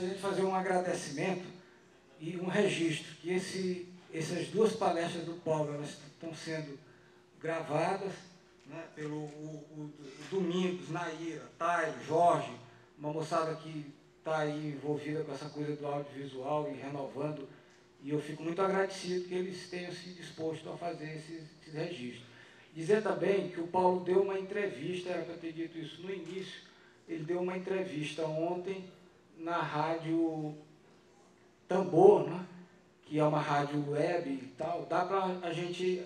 a gente fazer um agradecimento e um registro, que essas duas palestras do Paulo, elas estão sendo gravadas, né, pelo o Domingos, Naira, Tairo, Jorge, uma moçada que está aí envolvida com essa coisa do audiovisual e renovando, e eu fico muito agradecido que eles tenham se disposto a fazer esses registros. Dizer também que o Paulo deu uma entrevista, era para eu ter dito isso no início, ele deu uma entrevista ontem na rádio Tambor, né, que é uma rádio web e tal, dá para a gente,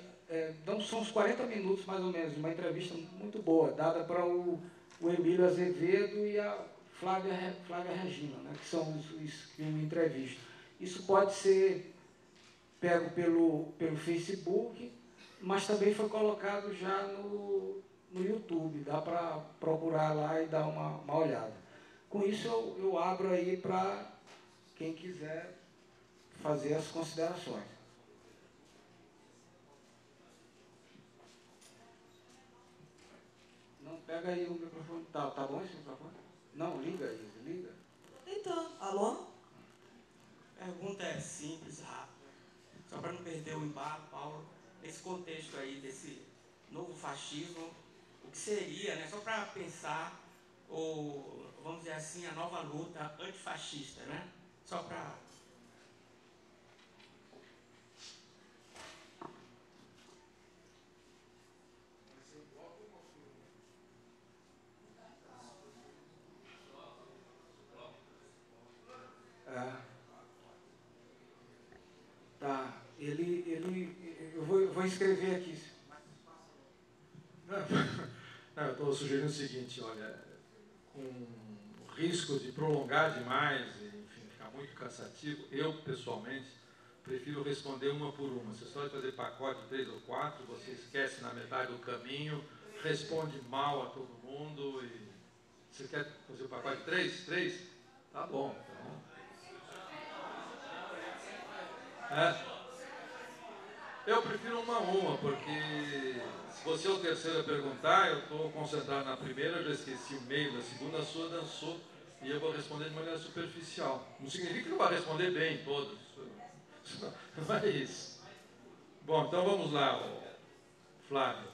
são uns 40 minutos mais ou menos, uma entrevista muito boa, dada para o Emílio Azevedo e a Flávia Regina, né, que são os que me entrevistam. Isso pode ser pego pelo Facebook, mas também foi colocado já no YouTube, dá para procurar lá e dar uma olhada. Com isso eu abro aí para quem quiser fazer as considerações. Não, pega aí o microfone. Tá bom esse microfone? Não, liga aí, liga. Então, alô? A pergunta é simples, rápida. Só para não perder o embalo, Paulo, nesse contexto aí desse novo fascismo, o que seria, né, só para pensar, vamos dizer assim, a nova luta antifascista, né? Só para... Tá, eu vou escrever aqui. Não, eu estou sugerindo o seguinte, olha, com o risco de prolongar demais e, enfim, ficar muito cansativo, eu, pessoalmente, prefiro responder uma por uma. Você só vai fazer pacote 3 ou 4, você esquece na metade do caminho, responde mal a todo mundo e... Você quer fazer o pacote 3? 3? Tá bom, então... Eu prefiro uma a uma, porque se você é o terceiro a perguntar, eu estou concentrado na primeira, eu já esqueci o meio da segunda, a sua dançou, e eu vou responder de maneira superficial. Não significa que eu vá responder bem todos, não é isso. Bom, então vamos lá, Flávio.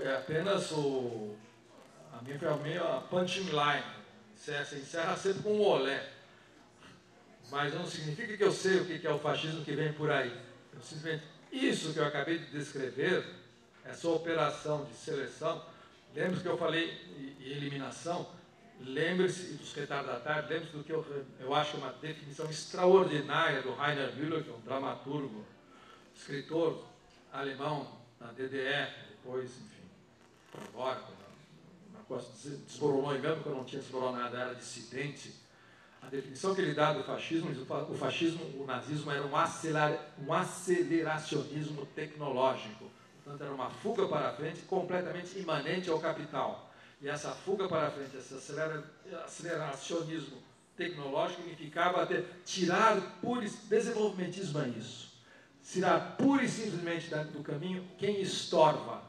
É apenas a minha foi a minha punching line. Você encerra sempre com um olé. Mas não significa que eu sei o que é o fascismo que vem por aí. Eu simplesmente, isso que eu acabei de descrever, essa operação de seleção, lembre-se que eu falei em eliminação, lembre-se dos retardatários, lembre-se do que eu acho uma definição extraordinária do Rainer Müller, que é um dramaturgo, escritor alemão na DDR, depois, enfim, agora, o negócio desmoronou em Gama, porque eu não tinha desmoronado nada, era dissidente. A definição que ele dá do fascismo, o nazismo era um aceleracionismo tecnológico. Portanto, era uma fuga para a frente completamente imanente ao capital. E essa fuga para a frente, esse aceleracionismo tecnológico, significava tirar desenvolvimentismo é isso. Tirar pura e simplesmente do caminho quem estorva,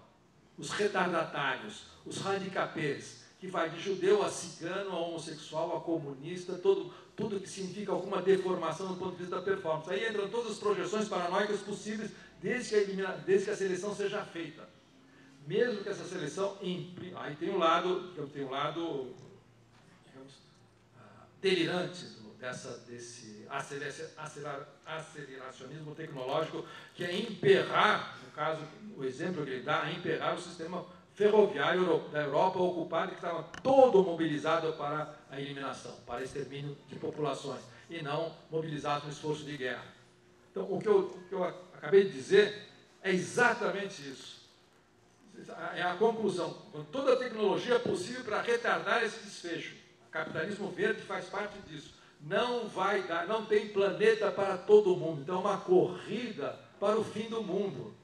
os retardatários, os handicapés, que vai de judeu a cigano, a homossexual, a comunista, tudo que significa alguma deformação do ponto de vista da performance. Aí entram todas as projeções paranoicas possíveis, desde que a seleção seja feita. Mesmo que essa seleção... Aí tem um lado, digamos, delirante desse aceleracionismo tecnológico, que é emperrar, no caso, o exemplo que ele dá, é emperrar o sistema ferroviário da Europa ocupada, que estava todo mobilizado para a eliminação, para extermínio de populações, e não mobilizado no esforço de guerra. Então, o que eu acabei de dizer é exatamente isso. É a conclusão. Com toda a tecnologia possível para retardar esse desfecho. O capitalismo verde faz parte disso. Não vai dar, não tem planeta para todo mundo. Então, é uma corrida para o fim do mundo.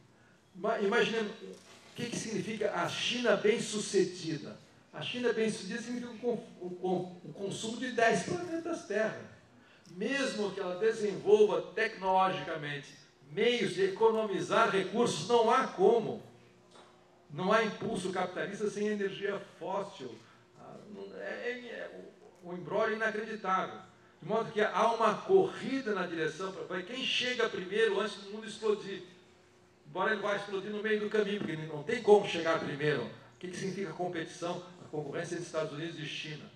Imaginemos... O que significa a China bem-sucedida? A China bem-sucedida significa o consumo de 10 planetas Terra. Mesmo que ela desenvolva tecnologicamente meios de economizar recursos, não há como. Não há impulso capitalista sem energia fóssil. um imbróglio inacreditável. De modo que há uma corrida na direção para quem chega primeiro antes do mundo explodir. Embora ele vá explodir no meio do caminho, porque ele não tem como chegar primeiro. O que significa competição? A concorrência entre Estados Unidos e China,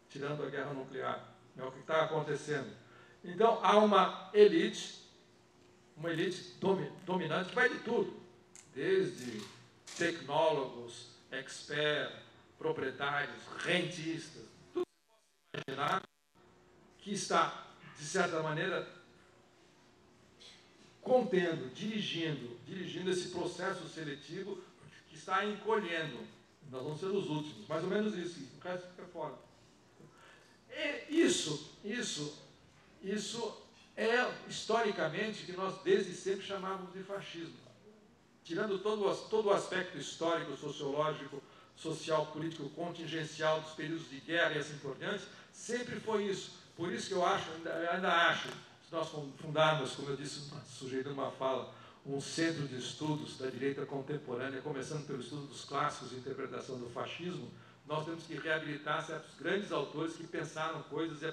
tirando a guerra nuclear. É o que está acontecendo. Então, há uma elite dominante que vai de tudo, desde tecnólogos, experts, proprietários, rentistas, tudo que você possa imaginar, que está, de certa maneira, contendo, dirigindo esse processo seletivo que está encolhendo. Nós vamos ser os últimos, mais ou menos isso, o resto fica fora. E isso é, historicamente, que nós desde sempre chamávamos de fascismo. Tirando todo o aspecto histórico, sociológico, social, político, contingencial dos períodos de guerra e assim por diante, sempre foi isso. Por isso que eu ainda acho, se nós fundarmos, como eu disse, sujeito numa fala, um centro de estudos da direita contemporânea, começando pelo estudo dos clássicos de interpretação do fascismo, nós temos que reabilitar certos grandes autores que pensaram coisas, e o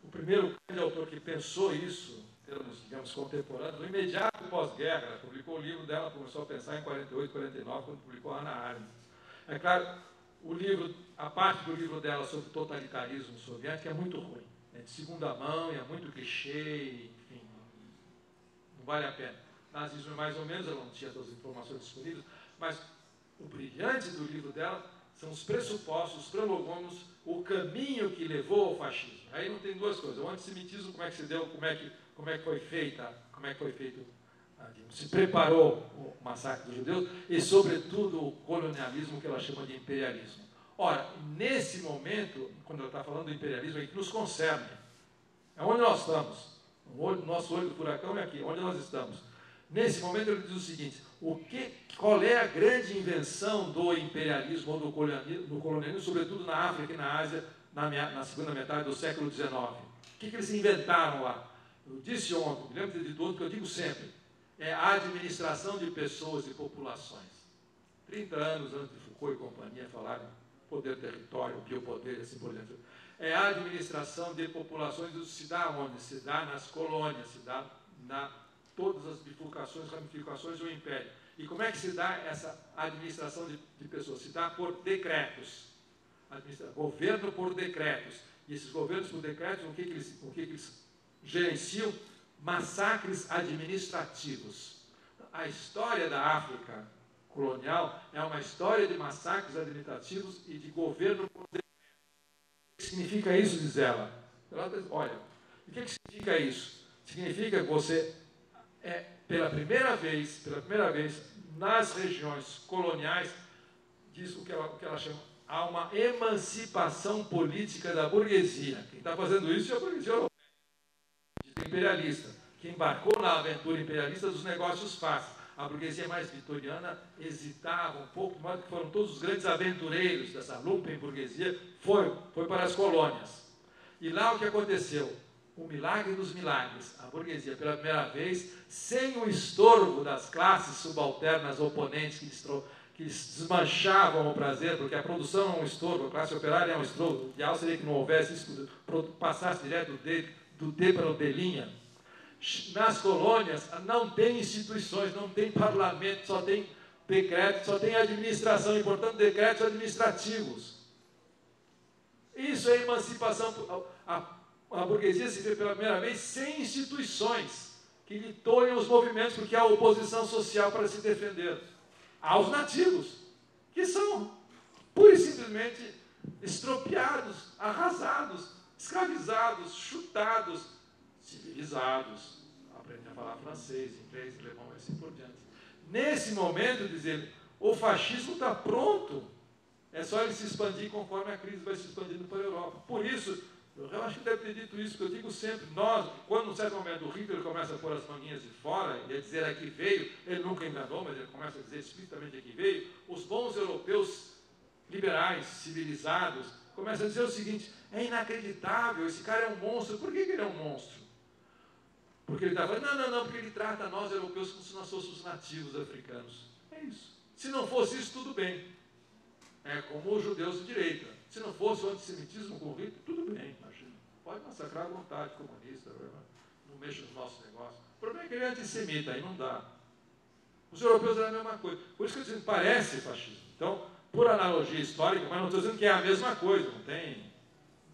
primeiro grande autor que pensou isso, em termos, digamos, contemporâneos, no imediato pós-guerra, ela publicou o livro dela, começou a pensar em 48, 49, quando publicou Hannah Arendt. É claro, a parte do livro dela sobre totalitarismo soviético é muito ruim, é de segunda mão, é muito clichê, enfim, não vale a pena. Nazismo é mais ou menos, ela não tinha todas as informações disponíveis, mas o brilhante do livro dela são os pressupostos, os prolegômenos, o caminho que levou ao fascismo. Aí não tem duas coisas. O antissemitismo, como é que se deu, como é que foi feito, se preparou o massacre dos judeus, e, sobretudo, o colonialismo, que ela chama de imperialismo. Ora, nesse momento, quando ela está falando do imperialismo, é que nos concerne. É onde nós estamos. O nosso olho do furacão é aqui, onde nós estamos. Nesse momento, ele diz o seguinte: qual é a grande invenção do imperialismo ou do colonialismo, sobretudo na África e na Ásia, na segunda metade do século XIX? O que eles inventaram lá? Eu disse ontem, me lembro de ter dito ontem, que eu digo sempre, é a administração de pessoas e populações. 30 anos antes de Foucault e companhia falaram poder, território, biopoder, assim por diante. É a administração de populações, isso se dá onde? Se dá nas colônias, se dá todas as bifurcações, ramificações do império. E como é que se dá essa administração de pessoas? Se dá por decretos. Governo por decretos. E esses governos por decretos, o que eles gerenciam? Massacres administrativos. A história da África colonial é uma história de massacres administrativos e de governo por decretos. O que significa isso, diz ela? Olha, o que significa isso? Significa que você pela primeira vez, nas regiões coloniais, diz o que ela chama, há uma emancipação política da burguesia. Quem está fazendo isso é a burguesia europeia, imperialista, que embarcou na aventura imperialista dos negócios fáceis. A burguesia mais vitoriana hesitava um pouco, de modo que foram todos os grandes aventureiros dessa lumpen burguesia, foi para as colônias. E lá o que aconteceu? O milagre dos milagres, a burguesia, pela primeira vez, sem o estorvo das classes subalternas oponentes que desmanchavam o prazer, porque a produção é um estorvo, a classe operária é um estorvo. O ideal seria que não houvesse isso, passasse direto do D para o Delinha. Nas colônias não tem instituições, não tem parlamento, só tem decretos, só tem administração, e, portanto, decretos administrativos. Isso é emancipação. A burguesia se vê pela primeira vez sem instituições que lhe tolhem os movimentos, porque há oposição social para se defender. Aos nativos, que são pura e simplesmente estropiados, arrasados, escravizados, chutados, civilizados, aprendem a falar francês, inglês, alemão e assim por diante. Nesse momento, diz ele, o fascismo está pronto. É só ele se expandir conforme a crise vai se expandindo para a Europa. Por isso, eu acho que deve ter dito isso, que eu digo sempre, quando num certo momento o Hitler começa a pôr as manguinhas de fora e a dizer aqui veio, ele nunca enganou, mas ele começa a dizer explicitamente aqui veio, os bons europeus liberais, civilizados, começam a dizer o seguinte: é inacreditável, esse cara é um monstro. Por que ele é um monstro? Porque ele está falando, não, porque ele trata nós europeus como se nós fôssemos nativos africanos. É isso. Se não fosse isso, tudo bem. É como os judeus de direita. Se não fosse o antissemitismo com o Hitler, tudo bem, imagina. Pode massacrar à vontade comunista, não mexa nos nossos negócios. O problema é que ele é antissemita, aí não dá. Os europeus eram a mesma coisa. Por isso que eu estou dizendo, parece fascismo. Então, por analogia histórica, mas não estou dizendo que é a mesma coisa, não tem.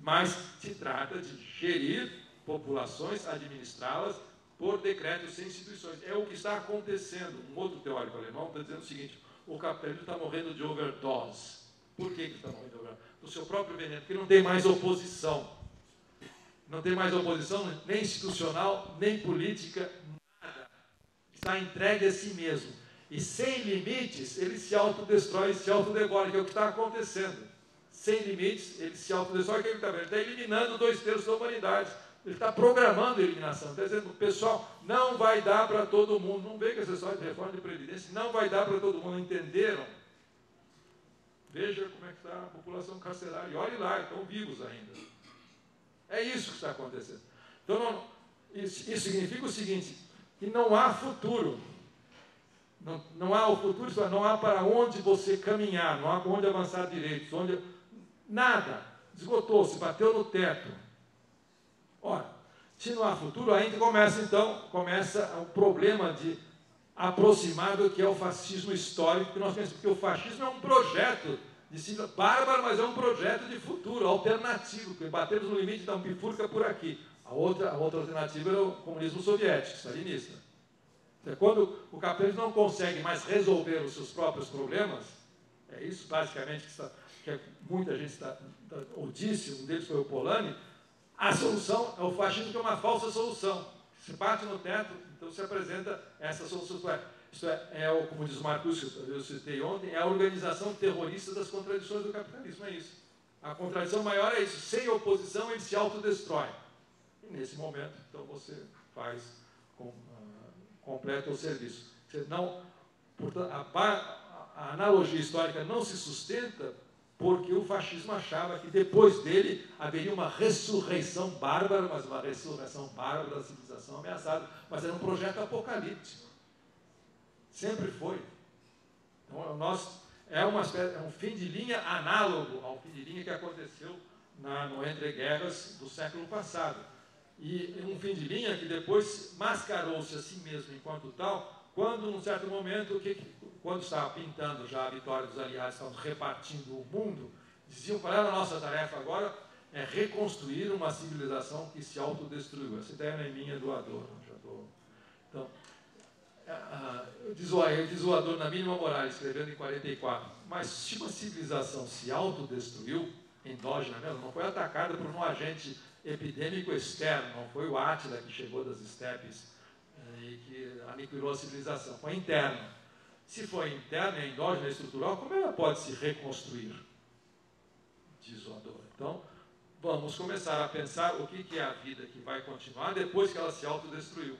Mas se trata de gerir populações, administrá-las por decretos sem instituições. É o que está acontecendo. Um outro teórico alemão está dizendo o seguinte: o capitalismo está morrendo de overdose. Por que está morrendo de overdose? Do seu próprio veneno, porque não tem mais oposição. Não tem mais oposição nem institucional, nem política, nada. Está entregue a si mesmo. E sem limites, ele se autodestrói, se autodevora, que é o que está acontecendo. Sem limites, ele se autodestrói, que é o que está vendo. Ele está eliminando 2/3 da humanidade. Ele está programando a eliminação. Está dizendo, pessoal, não vai dar para todo mundo. Não vê que essa história de reforma de previdência não vai dar para todo mundo. Entenderam? Veja como é que está a população carcerária. E olhe lá, estão vivos ainda. É isso que está acontecendo. Então, isso significa o seguinte, que não há futuro. Não há o futuro, não há para onde você caminhar, não há para onde avançar direitos, nada. Esgotou-se, bateu no teto. Ora, se não há futuro, ainda começa o problema de aproximar do que é o fascismo histórico que nós pensamos, porque o fascismo é um projeto de sigla bárbaro, mas é um projeto de futuro, alternativo, que batemos no limite, então bifurca por aqui. A outra alternativa era o comunismo soviético, stalinista. Então, quando o capitalismo não consegue mais resolver os seus próprios problemas, é isso basicamente que muita gente ou disse, um deles foi o Polanyi, a solução é o fascismo, que é uma falsa solução. Se bate no teto, então se apresenta essa solução. Isto é, como diz o Marcuse, eu citei ontem, é a organização terrorista das contradições do capitalismo, é isso. A contradição maior é isso, sem oposição ele se autodestrói. E nesse momento, então você faz, completa o serviço. Portanto, a analogia histórica não se sustenta porque o fascismo achava que depois dele haveria uma ressurreição bárbara, mas uma ressurreição bárbara da civilização ameaçada, mas era um projeto apocalíptico. Sempre foi. Então, é um fim de linha análogo ao fim de linha que aconteceu no entreguerras do século passado. E um fim de linha que depois mascarou-se a si mesmo enquanto tal, quando, num certo momento, quando estava pintando já a vitória dos aliados, estavam repartindo o mundo, diziam, qual era a nossa tarefa agora? É reconstruir uma civilização que se autodestruiu. Essa ideia não é minha, é do Adorno. Então, diz o Adorno na Mínima Moral, escrevendo em 44, mas se uma civilização se autodestruiu, endógena mesmo, não foi atacada por um agente epidêmico externo, não foi o Átila que chegou das estepes e que aniquilou a civilização, foi interno. Se foi interno e endógena e estrutural, como ela pode se reconstruir? Diz o Adorno. Então, vamos começar a pensar o que é a vida que vai continuar depois que ela se autodestruiu.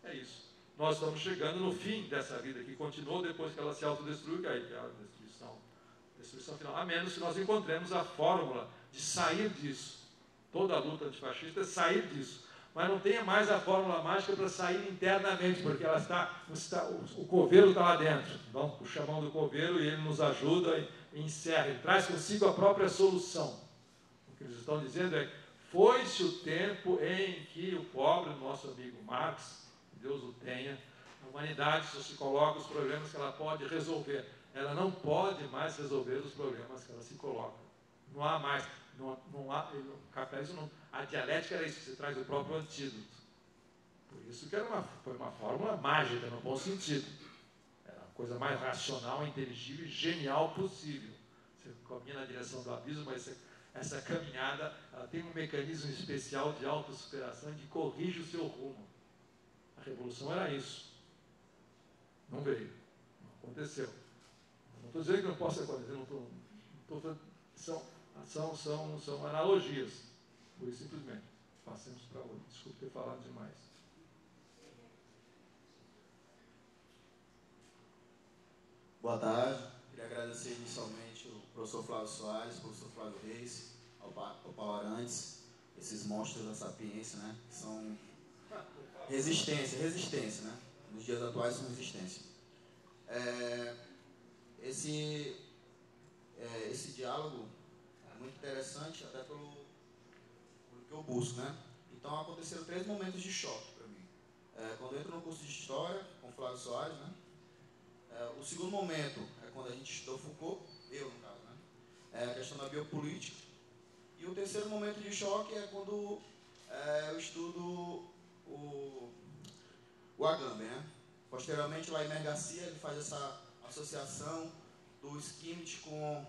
É isso. Nós estamos chegando no fim dessa vida que continuou depois que ela se autodestruiu, que é a destruição final. A menos que nós encontremos a fórmula de sair disso. Toda a luta antifascista é sair disso. Mas não tem mais a fórmula mágica para sair internamente, porque o coveiro está lá dentro. Então, o chamão do coveiro, e ele nos ajuda e encerra. Ele traz consigo a própria solução. O que eles estão dizendo é: foi-se o tempo em que o pobre, nosso amigo Marx, Deus o tenha, a humanidade só se coloca os problemas que ela pode resolver. Ela não pode mais resolver os problemas que ela se coloca. Não há mais. Não há, o capitalismo a dialética era isso, você traz o próprio antídoto. Por isso que foi uma fórmula mágica, no bom sentido. Era a coisa mais racional, inteligível e genial possível. Você caminha na direção do abismo, mas essa caminhada ela tem um mecanismo especial de autossuperação que corrige o seu rumo. A revolução era isso. Não veio. Não aconteceu. Não estou dizendo que não possa acontecer, são analogias. Por isso, simplesmente, passemos para outro. Desculpe ter falado demais. Boa tarde. Queria agradecer inicialmente o professor Flávio Soares, o professor Flávio Reis, ao Paulo Arantes, esses monstros da sapiência, né? Que são resistência, né? Nos dias atuais são resistência. Esse diálogo muito interessante, até pelo que eu busco, né? Então, aconteceram 3 momentos de choque para mim. Quando eu entro no curso de História, com Flávio Soares, né? O segundo momento é quando a gente estudou Foucault, eu no caso, né? É a questão da biopolítica. E o terceiro momento de choque é quando eu estudo o Agamben, né? Posteriormente, lá em Emer Garcia, ele faz essa associação do Schmitt com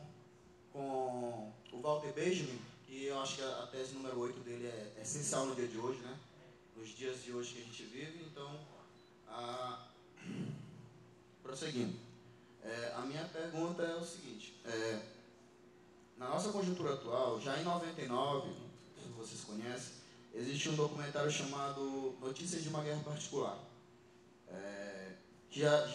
o Walter Benjamin, e eu acho que a tese número 8 dele é essencial no dia de hoje, né? Nos dias de hoje que a gente vive. Então, prosseguindo, a minha pergunta é o seguinte: na nossa conjuntura atual, já em 99, se vocês conhecem, existe um documentário chamado Notícias de uma Guerra Particular. Já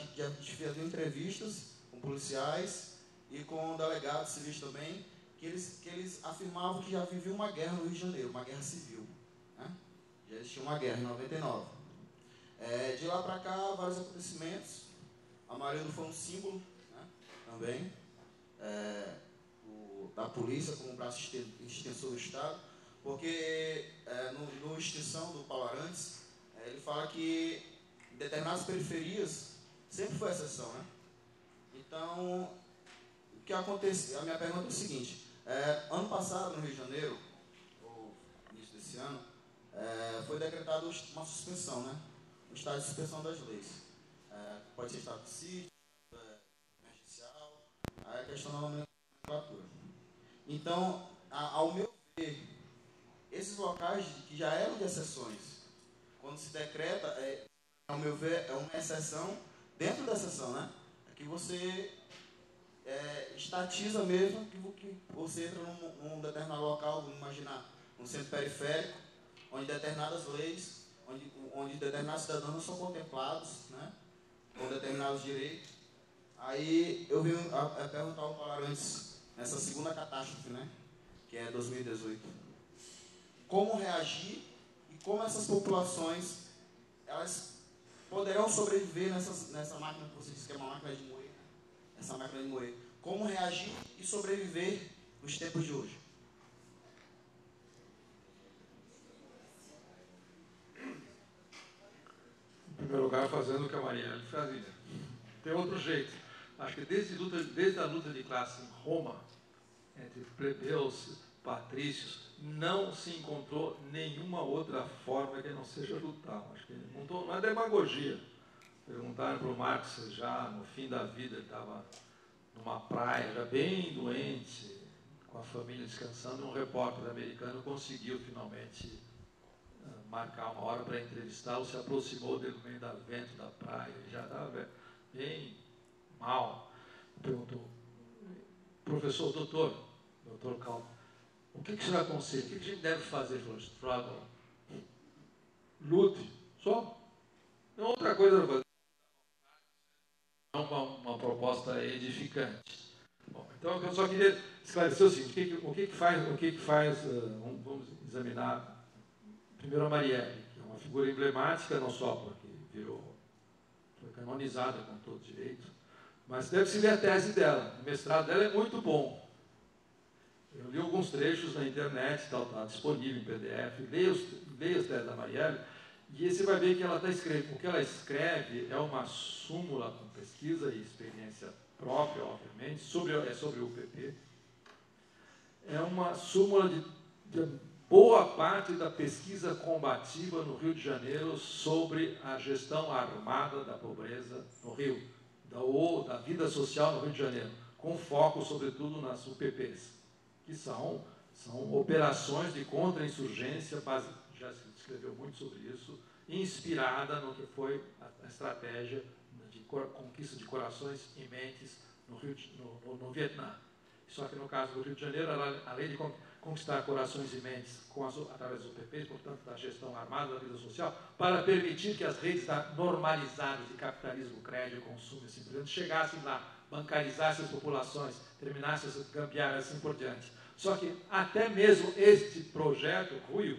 fizeram entrevistas com policiais e com delegados civis também, que eles afirmavam que já vivia uma guerra no Rio de Janeiro, uma guerra civil, né? Já existia uma guerra em 99. De lá para cá, vários acontecimentos. Amarildo foi um símbolo, né, também, da polícia como braço extensor do Estado, porque no Extinção do Paulo Arantes, ele fala que em determinadas periferias sempre foi exceção, né? Então, o que acontece? A minha pergunta é o seguinte: ano passado, no Rio de Janeiro, ou início desse ano, foi decretado uma suspensão, né? Um estado de suspensão das leis. Pode ser estado de sítio, emergencial, aí a questão da nomenclatura. Então, ao meu ver, esses locais que já eram de exceções, quando se decreta, ao meu ver, é uma exceção dentro da exceção, né? É que você estatiza mesmo que você entra num determinado local, vamos imaginar, num centro periférico, onde determinadas leis, onde determinados cidadãos não são contemplados, né, com determinados direitos. Aí eu vim a perguntar ao Paulo Arantes, nessa segunda catástrofe, né, que é 2018, como reagir e como essas populações elas poderão sobreviver nessa máquina que você disse que é uma máquina de moer, né? Essa máquina de moer. Como reagir e sobreviver nos tempos de hoje? Em primeiro lugar, fazendo o que a Marielle fazia. Tem outro jeito. Acho que desde a luta de classe em Roma, entre plebeus, patrícios, não se encontrou nenhuma outra forma que não seja lutar. Acho que não é demagogia. Perguntaram para o Marx já no fim da vida, ele estava numa praia, já bem doente, com a família descansando, um repórter americano conseguiu finalmente marcar uma hora para entrevistá-lo, se aproximou dele no meio do vento da praia, ele já estava bem mal. Perguntou: professor, doutor Calma, o que o senhor aconselha? O que a gente deve fazer? Ele falou: struggle, lute, só. Não outra coisa para fazer. Uma proposta edificante. Bom, então eu só queria esclarecer o seguinte: o que faz vamos examinar primeiro a Marielle, que é uma figura emblemática, não só porque foi canonizada com todo direito, mas deve-se ler a tese dela. O mestrado dela é muito bom. Eu li alguns trechos na internet, está disponível em PDF, leia as teses da Marielle, e aí você vai ver que ela está escrevendo. O que ela escreve é uma súmula com pesquisa e experiência própria, obviamente, sobre o UPP. É uma súmula de boa parte da pesquisa combativa no Rio de Janeiro sobre a gestão armada da pobreza no Rio, da vida social no Rio de Janeiro, com foco, sobretudo, nas UPPs, que são operações de contra-insurgência, já se escreveu muito sobre isso, inspirada no que foi a estratégia de conquista de corações e mentes no Vietnã. Só que no caso do Rio de Janeiro, além de conquistar corações e mentes através dos UPPs, portanto, da gestão armada da vida social, para permitir que as redes normalizadas de capitalismo, crédito, consumo e assim por diante chegassem lá, bancarizassem as populações, terminassem as gambiarras e assim por diante. Só que até mesmo este projeto ruiu.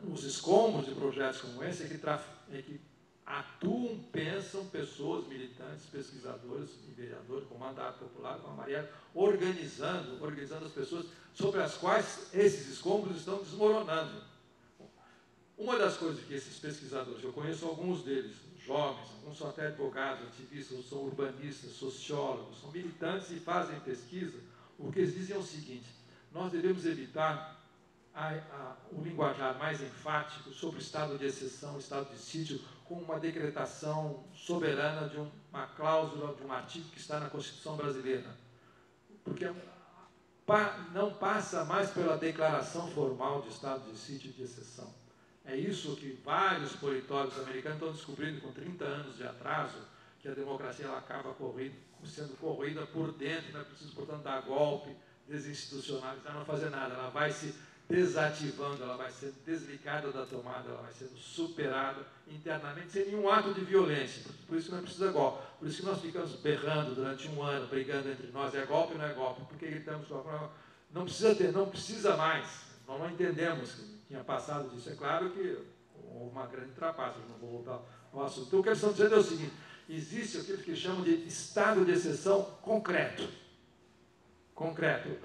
Nos escombros de projetos como esse é que atuam, pensam pessoas, militantes, pesquisadores e vereadores com mandato popular, com a Marielle, organizando as pessoas sobre as quais esses escombros estão desmoronando. Uma das coisas que esses pesquisadores, eu conheço alguns deles, jovens, alguns são até advogados, ativistas, são urbanistas, sociólogos, são militantes e fazem pesquisa, o que eles dizem é o seguinte: nós devemos evitar o linguajar mais enfático sobre o estado de exceção, o estado de sítio, com uma decretação soberana de uma cláusula, de um artigo que está na Constituição brasileira. Porque não passa mais pela declaração formal de estado de sítio e de exceção. É isso que vários politólogos americanos estão descobrindo com 30 anos de atraso, que a democracia ela acaba sendo corroída por dentro, não é preciso, portanto, dar golpe, desinstitucionalizar, não fazer nada, ela vai se desativando, ela vai sendo desligada da tomada, ela vai sendo superada internamente, sem nenhum ato de violência. Por isso que não precisa golpe. Por isso que nós ficamos berrando durante um ano, brigando entre nós, é golpe ou não é golpe? Por que gritamos golpe? Não precisa mais. Nós não entendemos que tinha passado disso. É claro que houve uma grande trapaça, não vou voltar ao assunto. Então, o que eles estão dizendo é o seguinte: existe aquilo que chamam de estado de exceção concreto,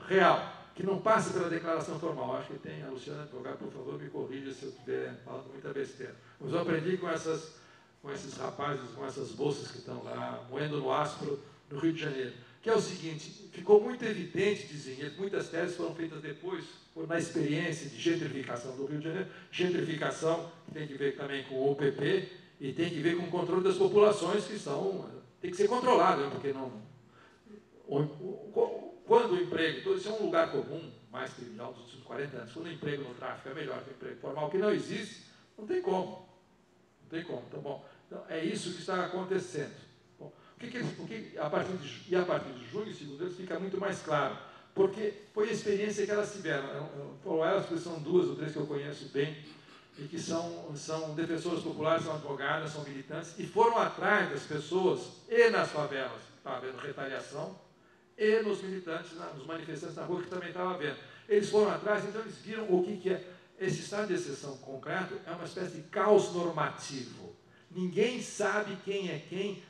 real, que não passa pela declaração formal. Acho que tem a Luciana Advogado, por favor, me corrija se eu estiver falando muita besteira. Mas eu aprendi com esses rapazes, com essas bolsas que estão lá, moendo no áspero, no Rio de Janeiro, que é o seguinte: ficou muito evidente, dizem eles, muitas teses foram feitas depois, na experiência de gentrificação do Rio de Janeiro, gentrificação que tem que ver também com o OPP e tem que ver com o controle das populações, que tem que ser controlado, porque não... Quando o emprego, isso é um lugar comum, mais trivial dos últimos 40 anos, quando o emprego no tráfico é melhor que o emprego formal, que não existe, não tem como. Não tem como. Então, é isso que está acontecendo. Bom, a partir de junho, segundo eles, fica muito mais claro, porque foi a experiência que elas tiveram. Elas, porque são 2 ou 3 que eu conheço bem, e que são defensoras populares, são advogadas, são militantes, e foram atrás das pessoas, e nas favelas, estava havendo retaliação, e nos militantes, nos manifestantes na rua, que também estava havendo. Eles foram atrás, então eles viram o que é. Esse estado de exceção concreto é uma espécie de caos normativo. Ninguém sabe quem é quem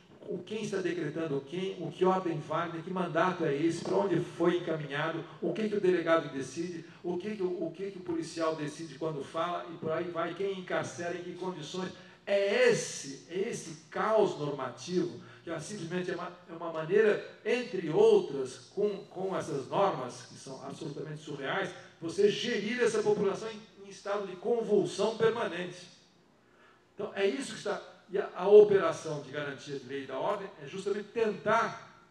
está decretando quem, o que ordem válida, que mandato é esse, para onde foi encaminhado, o que o delegado decide, o que o policial decide quando fala, e por aí vai, quem encarcera, em que condições. É esse caos normativo, que simplesmente é uma maneira, entre outras, com essas normas, que são absolutamente surreais, você gerir essa população em estado de convulsão permanente. Então, é isso que está... E a operação de garantia de lei e da ordem é justamente tentar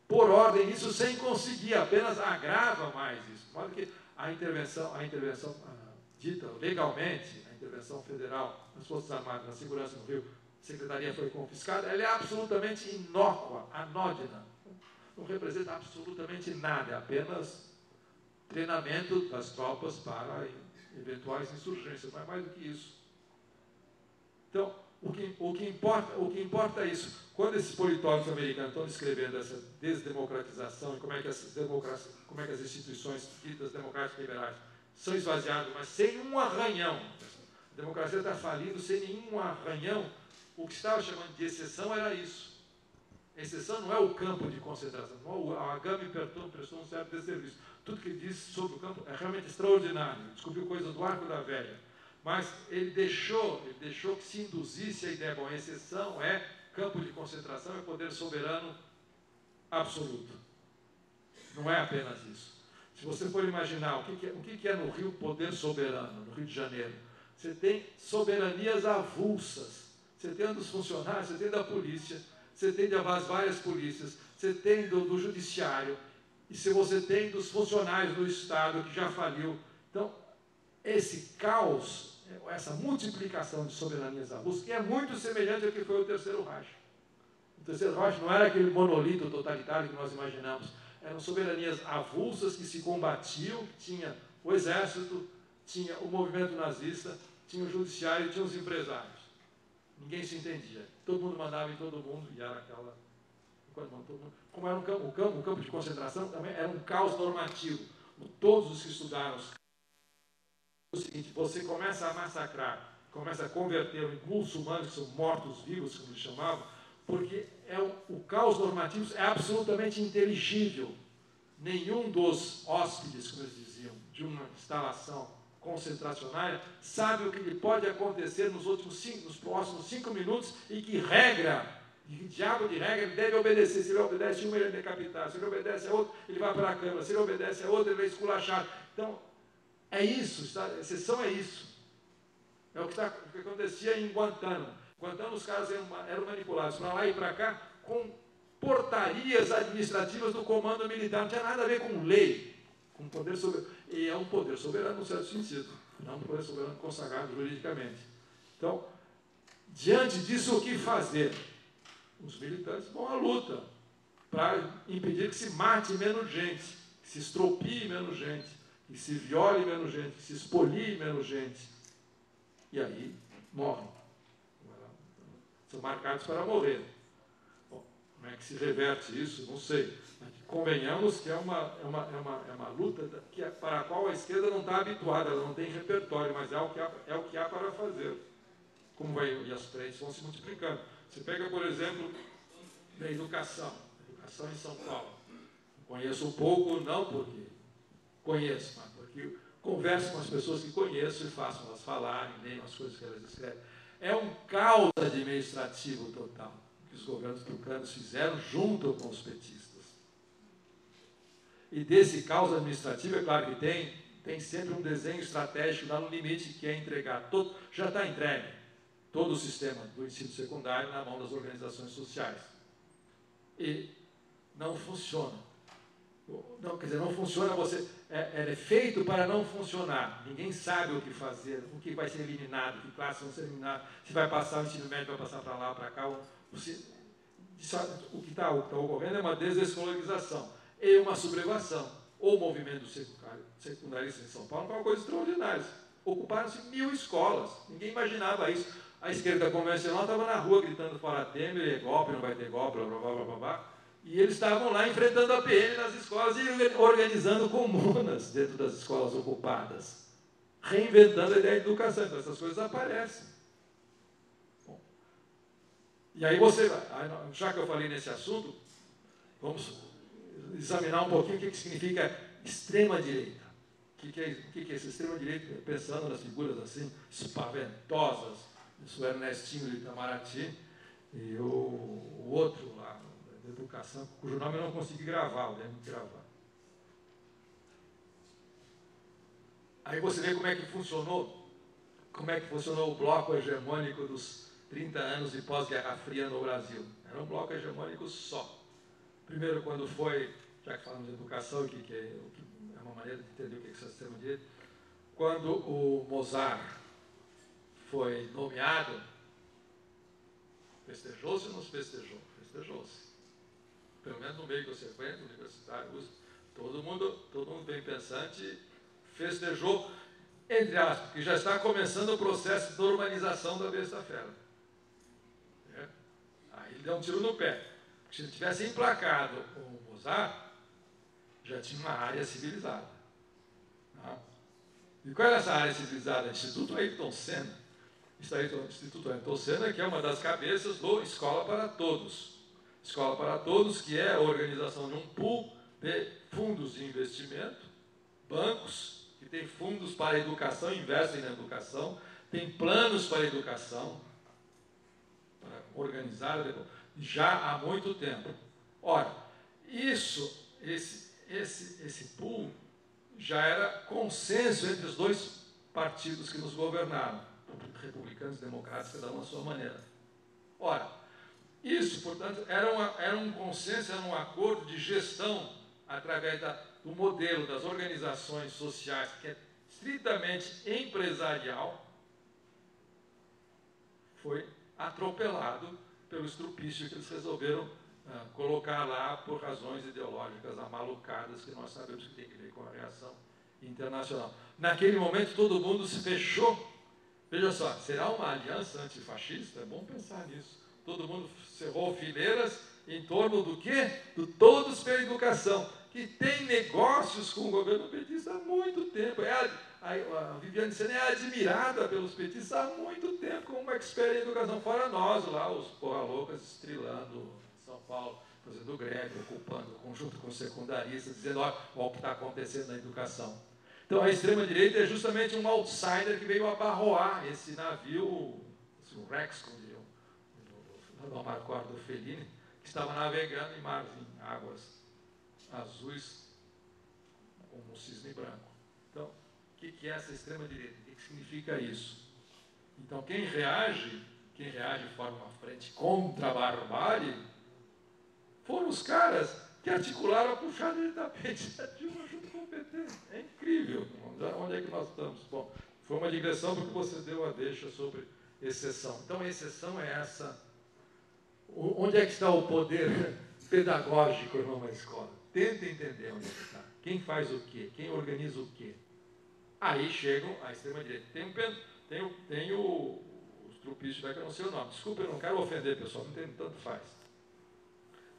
pôr ordem nisso sem conseguir, apenas agrava mais isso. De modo que a intervenção dita legalmente, a intervenção federal nas Forças Armadas, na segurança no Rio, a secretaria foi confiscada, ela é absolutamente inócua, anódina. Não representa absolutamente nada, é apenas treinamento das tropas para eventuais insurgências, não é mais do que isso. Então, o que importa é isso. Quando esses politólogos americanos estão descrevendo essa desdemocratização e como é que as instituições ditas democráticas liberais são esvaziadas, mas sem um arranhão. A democracia está falindo sem nenhum arranhão. O que estava chamando de exceção era isso. A exceção não é o campo de concentração. Não, a Agame prestou um certo desserviço. Tudo que ele disse sobre o campo é realmente extraordinário. Ele descobriu coisas do Arco da Velha. Mas ele deixou que se induzisse a ideia, a exceção é campo de concentração, é poder soberano absoluto. Não é apenas isso. Se você for imaginar o que é no Rio poder soberano, no Rio de Janeiro, você tem soberanias avulsas. Você tem dos funcionários, você tem da polícia, você tem das várias polícias, você tem do judiciário, e se você tem dos funcionários do Estado que já faliu. Então, esse caos, essa multiplicação de soberanias avulsas, que é muito semelhante ao que foi o Terceiro Reich. O Terceiro Reich não era aquele monolito totalitário que nós imaginamos. Eram soberanias avulsas que se combatiam, tinha o exército, tinha o movimento nazista, tinha o judiciário e tinha os empresários. Ninguém se entendia. Todo mundo mandava em todo mundo, e era aquela... Como era o campo de concentração, também era um caos normativo. Todos os que estudaram o seguinte: você começa a massacrar começa a convertê-lo em muçulmanos, que são mortos-vivos, como eles chamavam, porque o caos normativo é absolutamente inteligível. Nenhum dos hóspedes, como eles diziam, de uma instalação concentracionária, sabe o que lhe pode acontecer nos próximos 5 minutos e que diabo de regra ele deve obedecer. Se ele obedece um, ele é decapitado. Se ele obedece a outro, ele vai para a cama. Se ele obedece a outro, ele é esculachado. Então, é isso, a exceção é isso. É o que acontecia em Guantánamo. Guantánamo, os caras eram manipulados para lá e para cá com portarias administrativas do comando militar. Não tinha nada a ver com lei, com poder soberano. E é um poder soberano no certo sentido. Não um poder soberano consagrado juridicamente. Então, diante disso, o que fazer? Os militantes vão à luta para impedir que se mate menos gente, que se estropie menos gente, que se viole menos gente, que se expolie menos gente. E aí morrem. São marcados para morrer. Bom, como é que se reverte isso? Não sei. Mas convenhamos que é uma luta para a qual a esquerda não está habituada, ela não tem repertório, mas é o que há para fazer. E as frentes vão se multiplicando. Você pega, por exemplo, a educação em São Paulo. Conheço um pouco, não porque conheço, mas porque converso com as pessoas que conheço e faço elas falarem, leiam as coisas que elas escrevem. É um caos administrativo total que os governos tucanos fizeram junto com os petistas. E desse caos administrativo, é claro que tem sempre um desenho estratégico lá no limite que é entregar. Já está entregue todo o sistema do ensino secundário na mão das organizações sociais. E não funciona. Não, quer dizer, não funciona, é feito para não funcionar. Ninguém sabe o que fazer, o que vai ser eliminado, que classes vão ser eliminadas, se vai passar o ensino médio, vai passar para lá, para cá. O que está ocorrendo é uma desescolarização e uma sublevação. O movimento secundarista em São Paulo foi uma coisa extraordinária. Ocuparam-se 1000 escolas. Ninguém imaginava isso. A esquerda convencional estava na rua gritando fora Temer, é golpe, não vai ter golpe, blá, blá, blá, blá, blá. E eles estavam lá enfrentando a PM nas escolas e organizando comunas dentro das escolas ocupadas, reinventando a ideia de educação. Então, essas coisas aparecem. Bom, e aí já que eu falei nesse assunto, vamos examinar um pouquinho o que significa extrema-direita. O que é essa extrema-direita? Pensando nas figuras assim, espaventosas, isso é Ernestinho de Itamaraty, e o outro lá, da educação, cujo nome eu não consegui gravar, eu lembro de gravar. Aí você vê como é que funcionou o bloco hegemônico dos 30 anos de pós-Guerra Fria no Brasil. Era um bloco hegemônico só. Primeiro, quando foi, já que falamos de educação, que é uma maneira de entender o que é esse sistema de direito, quando o Mozart foi nomeado, festejou-se ou não se festejou? Festejou-se. Pelo menos no meio que eu frequento, universitário, todo mundo bem pensante, festejou, entre aspas, porque já está começando o processo de normalização da besta-fera. Aí ele deu um tiro no pé. Porque se ele tivesse emplacado o Mozart, já tinha uma área civilizada. E qual era essa área civilizada? Instituto Ayrton Senna. Instituto Ayrton Senna, que é uma das cabeças do Escola para Todos. Escola para Todos, que é a organização de um pool de fundos de investimento, bancos, que tem fundos para a educação, investem na educação, tem planos para a educação, para organizar já há muito tempo. Ora, esse pool já era consenso entre os dois partidos que nos governaram, republicanos e democratas, cada um à sua maneira. Ora, isso, portanto, era um consenso, era um acordo de gestão através do modelo das organizações sociais, que é estritamente empresarial, foi atropelado pelo estrupício que eles resolveram colocar lá por razões ideológicas amalucadas que nós sabemos que tem que ver com a reação internacional. Naquele momento, todo mundo se fechou. Veja só, será uma aliança antifascista? É bom pensar nisso. Todo mundo cerrou fileiras em torno do quê? Do Todos pela Educação, que tem negócios com o governo petista há muito tempo. É A Viviane Sena é admirada pelos petistas há muito tempo como expert em educação, fora nós lá, os porra-loucas, estrelando São Paulo, fazendo greve, ocupando conjunto com secundaristas, dizendo, olha o que está acontecendo na educação. Então, a extrema-direita é justamente um outsider que veio abarroar esse navio, o Rex, como diria o Marco do Fellini, que estava navegando em águas azuis, como um cisne branco. Então, o que é essa extrema-direita? O que significa isso? Então, quem reage e forma uma frente contra a barbárie, foram os caras que articularam a puxada de tapete da Dilma junto com o PT. É incrível. Onde é que nós estamos? Bom, foi uma digressão porque você deu a deixa sobre exceção. Então, a exceção é essa. Onde é que está o poder pedagógico numa escola? Tenta entender onde é que está. Quem faz o quê? Quem organiza o quê? Aí chegam a extrema-direita. Tem os trupistas, que eu não sei o nome. Desculpa, eu não quero ofender, pessoal, não tem tanto faz.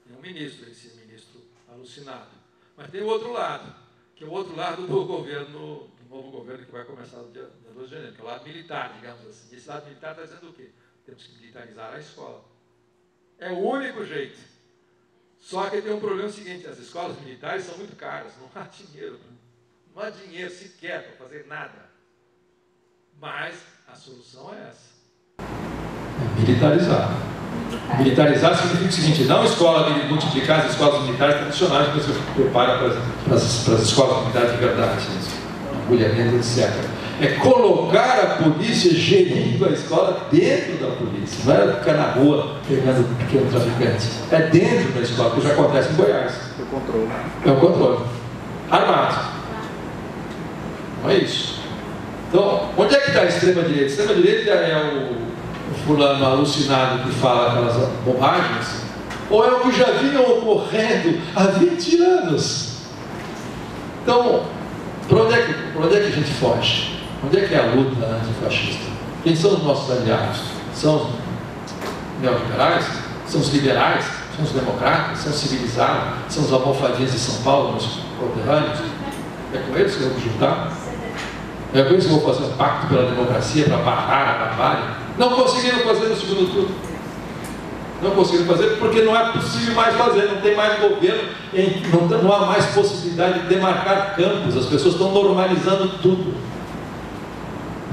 Tem um ministro, esse ministro alucinado. Mas tem o outro lado, que é o outro lado do governo, do novo governo que vai começar no dia 2 de janeiro, que é o lado militar, digamos assim. Esse lado militar está dizendo o quê? Temos que militarizar a escola. É o único jeito. Só que tem um problema seguinte, as escolas militares são muito caras, não há dinheiro. Não há dinheiro sequer para fazer nada. Mas a solução é essa. Militarizar. Militarizar significa o seguinte, não multiplicar as escolas militares tradicionais que você prepara para as escolas militares de verdade, agulhamento, etc. É colocar a polícia gerindo a escola dentro da polícia, não é ficar na rua pegando pequeno traficante. É dentro da escola, que já acontece em Goiás. É o controle. É o controle. Armado. Não é isso. Então, onde é que está a extrema-direita? A extrema-direita é o fulano alucinado que fala aquelas bobagens, ou é o que já vinha ocorrendo há 20 anos? Então, para onde é que a gente foge? Onde é que é a luta antifascista? Quem são os nossos aliados? São os neoliberais? São os liberais? São os democratas? São os civilizados? São os almofadinhas de São Paulo, os conterrâneos? É com eles que eu vou juntar? É com eles que eu vou fazer um pacto pela democracia, para barrar a barbárie? Não conseguiram fazer no segundo turno. Não conseguiram fazer porque não é possível mais fazer, não tem mais governo, não há mais possibilidade de demarcar campos, as pessoas estão normalizando tudo.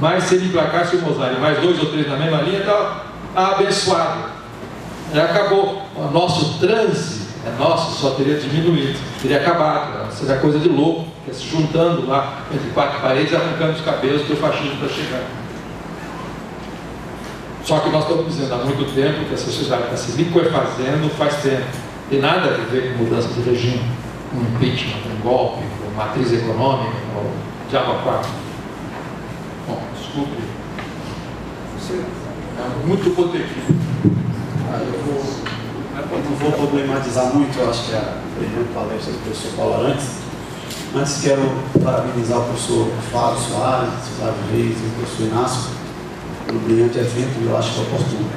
Mas se ele emplacasse o Mozart, mais 2 ou 3 na mesma linha, está abençoado. Já acabou. O nosso transe só teria diminuído, teria acabado. Seria coisa de louco, se juntando lá entre 4 paredes, arrancando os cabelos que o fascismo está chegando. Só que nós estamos dizendo há muito tempo que a sociedade está se liquefazendo faz tempo. Tem nada a ver com mudança de regime, com impeachment, com golpe, com matriz econômica, com diabo 4. Bom, desculpe. É muito botequim. Eu não vou problematizar muito, eu acho que é a primeira palestra do professor Paulo Arantes. Antes quero parabenizar o professor Flávio Soares, o Flávio Reis e o professor Inácio pelo brilhante evento, eu acho que é oportuno.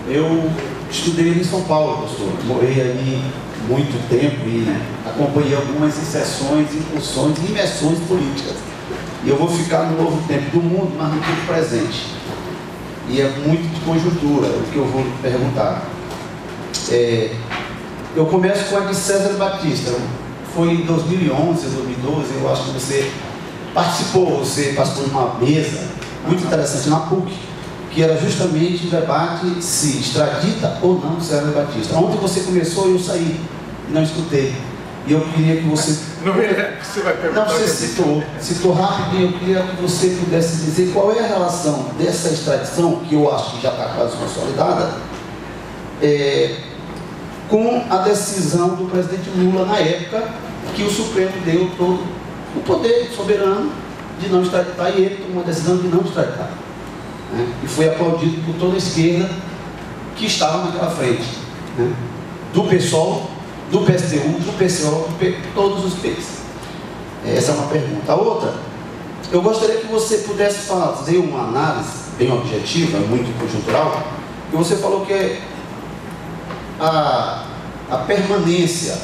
Eu estudei em São Paulo, professor, morei aí muito tempo e acompanhei algumas inserções, incursões e imersões políticas. E eu vou ficar no novo tempo do mundo, mas no tempo presente. E é muito de conjuntura o que eu vou perguntar. Eu começo com a de César Batista. Foi em 2011, 2012, eu acho que você participou por uma mesa muito interessante na PUC, que era justamente o debate se extradita ou não César Batista. Ontem você começou e eu saí, não escutei. E eu queria que você... Não é que você vai perguntar. Não, você citou rapidinho, eu queria que você pudesse dizer qual é a relação dessa extradição, que eu acho que já está quase consolidada, com a decisão do presidente Lula na época, que o Supremo deu todo o poder soberano de não extraditar, e ele tomou uma decisão de não extraditar. Né? E foi aplaudido por toda a esquerda que estava naquela frente. Né? Do PSOL, do PSTU, do PCO, todos os P's. Essa é uma pergunta. A outra, eu gostaria que você pudesse fazer uma análise bem objetiva, muito conjuntural, que você falou que a permanência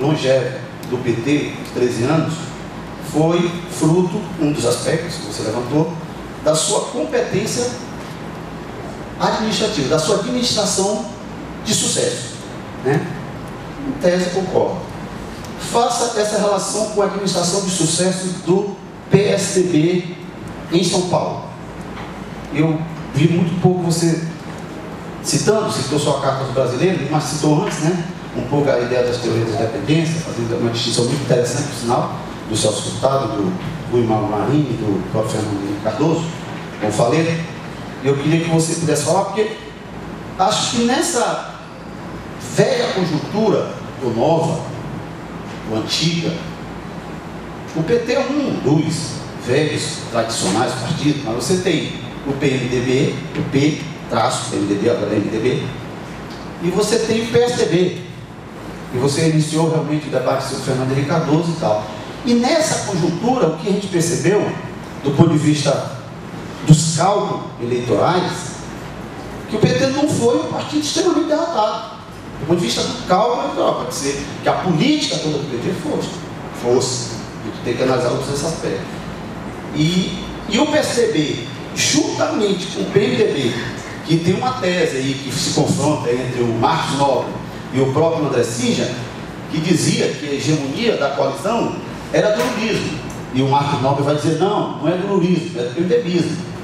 longeva do PT, 13 anos, foi fruto, um dos aspectos que você levantou, da sua competência administrativa, da sua administração de sucesso, né? Em tese, concordo. Faça essa relação com a administração de sucesso do PSDB em São Paulo. Eu vi muito pouco você citou só a Carta aos Brasileiros, mas citou antes, né? Um pouco a ideia das teorias da independência, fazendo uma distinção muito interessante, por sinal, do Celso Furtado, do Rui Marinho, do próprio Fernando Henrique Cardoso, como falei. Eu queria que você pudesse falar, porque acho que nessa velha conjuntura, ou nova, ou antiga, o PT é um dos velhos, tradicionais partidos, mas você tem o PMDB, o P-PMDB, agora é MDB, e você tem o PSDB, e você iniciou realmente o debate sobre o Fernando Henrique Cardoso e tal. E nessa conjuntura, o que a gente percebeu, do ponto de vista dos cálculos eleitorais, que o PT não foi um partido extremamente derrotado. Do ponto de vista do cálculo eleitoral, pode ser que a política toda do PT fosse. A gente tem que analisar todos esses aspectos. E o PSDB, juntamente com o PMDB, que tem uma tese aí que se confronta entre o Marcos Nobre e o próprio André Sinja, que dizia que a hegemonia da coalizão era do lulismo. E o Marcos Nobre vai dizer, não é do lulismo, é do PMDBismo.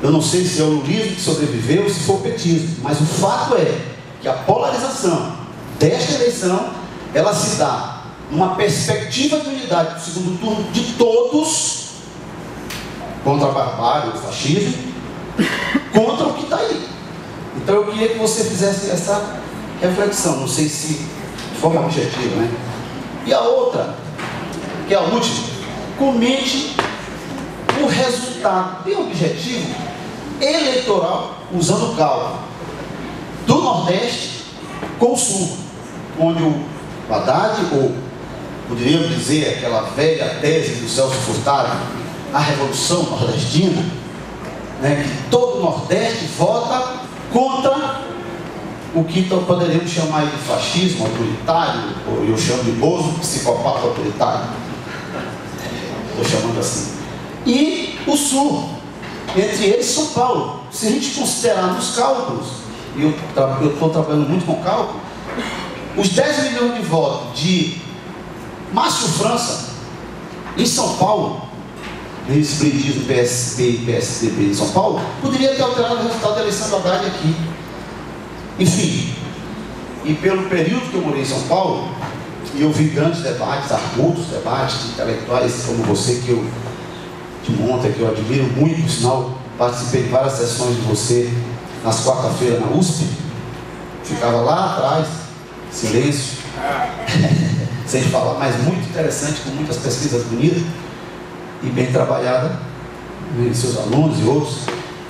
Eu não sei se é o lulismo que sobreviveu ou se foi o petismo, mas o fato é que a polarização desta eleição, ela se dá numa perspectiva de unidade do segundo turno de todos, contra a barbárie, o fascismo, contra o que está aí. Então eu queria que você fizesse essa reflexão, não sei se de forma objetiva, né? E a outra, que é a última, comente o resultado bem objetivo eleitoral, usando o cálculo do Nordeste com o Sul, onde o Haddad, ou poderíamos dizer aquela velha tese do Celso Furtado, a Revolução Nordestina, né, que todo o Nordeste vota contra o que poderíamos chamar de fascismo autoritário, ou eu chamo de Bozo psicopata autoritário, estou chamando assim. E o Sul, entre eles São Paulo. Se a gente considerar nos cálculos, e eu estou trabalhando muito com cálculo, os 10 milhões de votos de Márcio França em São Paulo, esse blindismo PSB e PSDB em São Paulo, poderia ter alterado o resultado da eleição do Haddad aqui. Enfim, e pelo período que eu morei em São Paulo, e eu vi grandes debates, argutos, debates de intelectuais como você, que eu te monta, que eu admiro muito, por sinal, participei de várias sessões de você nas quarta-feiras na USP, ficava lá atrás, silêncio, sem falar, mas muito interessante, com muitas pesquisas bonitas e bem trabalhada, seus alunos e outros.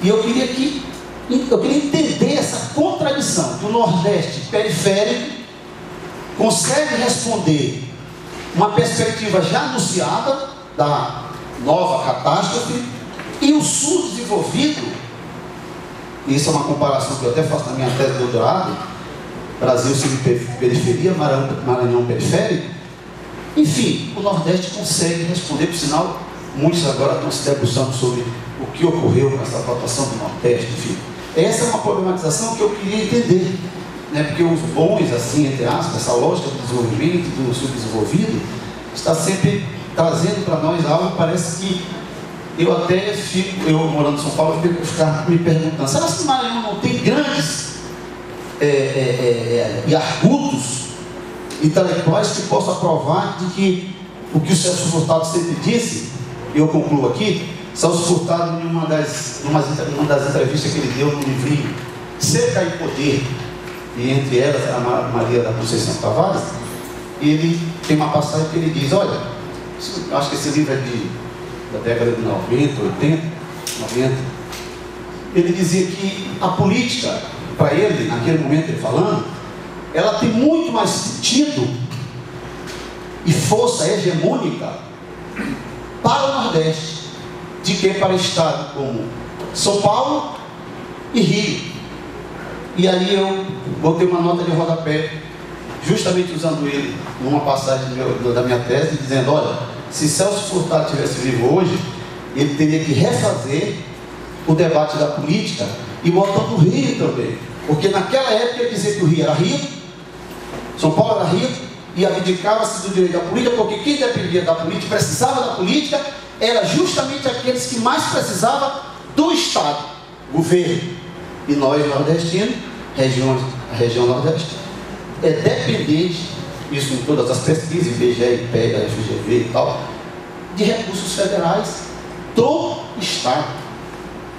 E eu queria entender essa contradição do Nordeste periférico consegue responder uma perspectiva já anunciada da nova catástrofe, e o Sul desenvolvido, isso é uma comparação que eu até faço na minha tese de doutorado, Brasil periferia, Maranhão periférico. Enfim, o Nordeste consegue responder, por sinal, muitos agora estão se debruçando sobre o que ocorreu com essa votação do Nordeste. Enfim, essa é uma problematização que eu queria entender, né? Porque os bons, assim, entre aspas, essa lógica do desenvolvimento, do subdesenvolvido, está sempre trazendo para nós algo. Parece que eu até fico, eu morando em São Paulo, eu fico me perguntando, será que o Maranhão não tem grandes e argutos intelectuais que possam provar de que o que o Celso Furtado sempre disse, eu concluo aqui, Celso Furtado, em uma das entrevistas que ele deu no livrinho Cerca e Poder, e entre elas era a Maria da Conceição Tavares, ele tem uma passagem que ele diz, olha, eu acho que esse livro é da década de 90, 80, 90, ele dizia que a política, para ele, naquele momento ele falando, ela tem muito mais sentido e força hegemônica para o Nordeste de que para estados como São Paulo e Rio. E aí eu botei uma nota de rodapé, justamente usando ele numa passagem da minha tese, dizendo, olha, se Celso Furtado estivesse vivo hoje, ele teria que refazer o debate da política e botando o Rio também. Porque naquela época ele dizia que o Rio era rico, São Paulo era rico, e abdicava-se do direito da política, porque quem dependia da política, precisava da política, era justamente aqueles que mais precisavam do Estado, governo. E nós, nordestinos, a região nordeste, é dependente, isso em todas as pesquisas, IBGE, IPEA, FGV e tal, de recursos federais do Estado,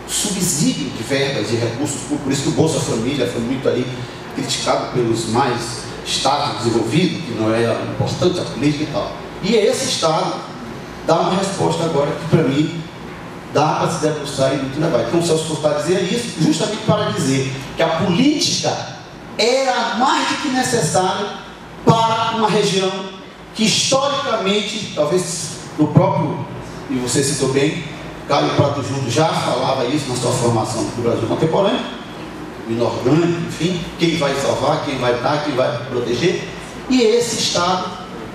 subsídio de verbas e recursos, por isso que o Bolsa Família foi muito aí criticado pelos mais Estados desenvolvidos, que não era importante a política e tal. E esse Estado dá uma resposta agora que, para mim, dá para se debruçar e muito levar. Então, o Celso Furtado dizia isso justamente para dizer que a política era mais do que necessária para uma região que, historicamente, talvez no próprio, e você citou bem, Caio Prado Junto já falava isso na sua formação do Brasil contemporâneo, inorgânico, enfim, quem vai salvar, quem vai dar, quem vai proteger, e esse Estado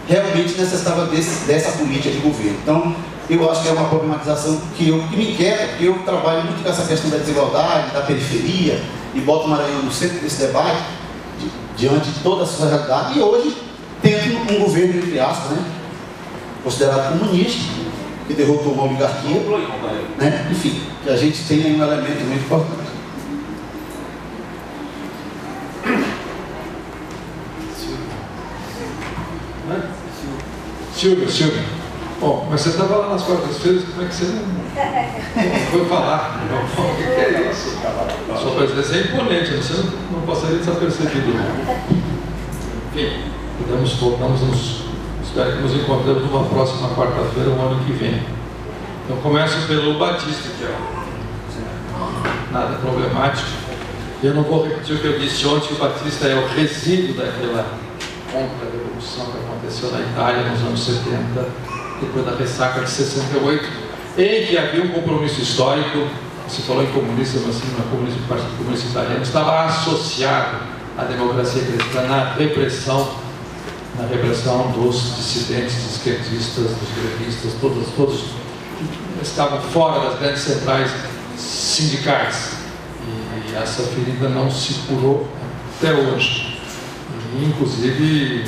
realmente necessitava dessa política de governo. Então, eu acho que é uma problematização que me inquieta, porque eu trabalho muito com essa questão da desigualdade, da periferia, e boto o Maranhão no centro desse debate, diante de toda a sua realidade, e hoje tendo um governo, entre aspas, né, considerado comunista, que derrotou uma oligarquia, né, enfim, que a gente tem um elemento muito importante. Silvia. Bom, mas você estava lá nas quartas-feiras, como é que você não foi falar? O que é isso? Sua presença é imponente, você não passaria desapercebido. Enfim, espero que nos encontremos numa próxima quarta-feira, o ano que vem. Então começo pelo Batista, que é nada problemático. Eu não vou repetir o que eu disse ontem, que o Batista é o resíduo daquela contra-revolução que aconteceu na Itália nos anos 70, depois da ressaca de 68, em que havia um compromisso histórico. Você falou em comunismo, mas assim, o Partido Comunista Italiano estava associado à democracia cristã na repressão dos dissidentes, dos esquerdistas, dos grevistas, todos estavam fora das grandes centrais sindicais. E essa ferida não se curou até hoje. Inclusive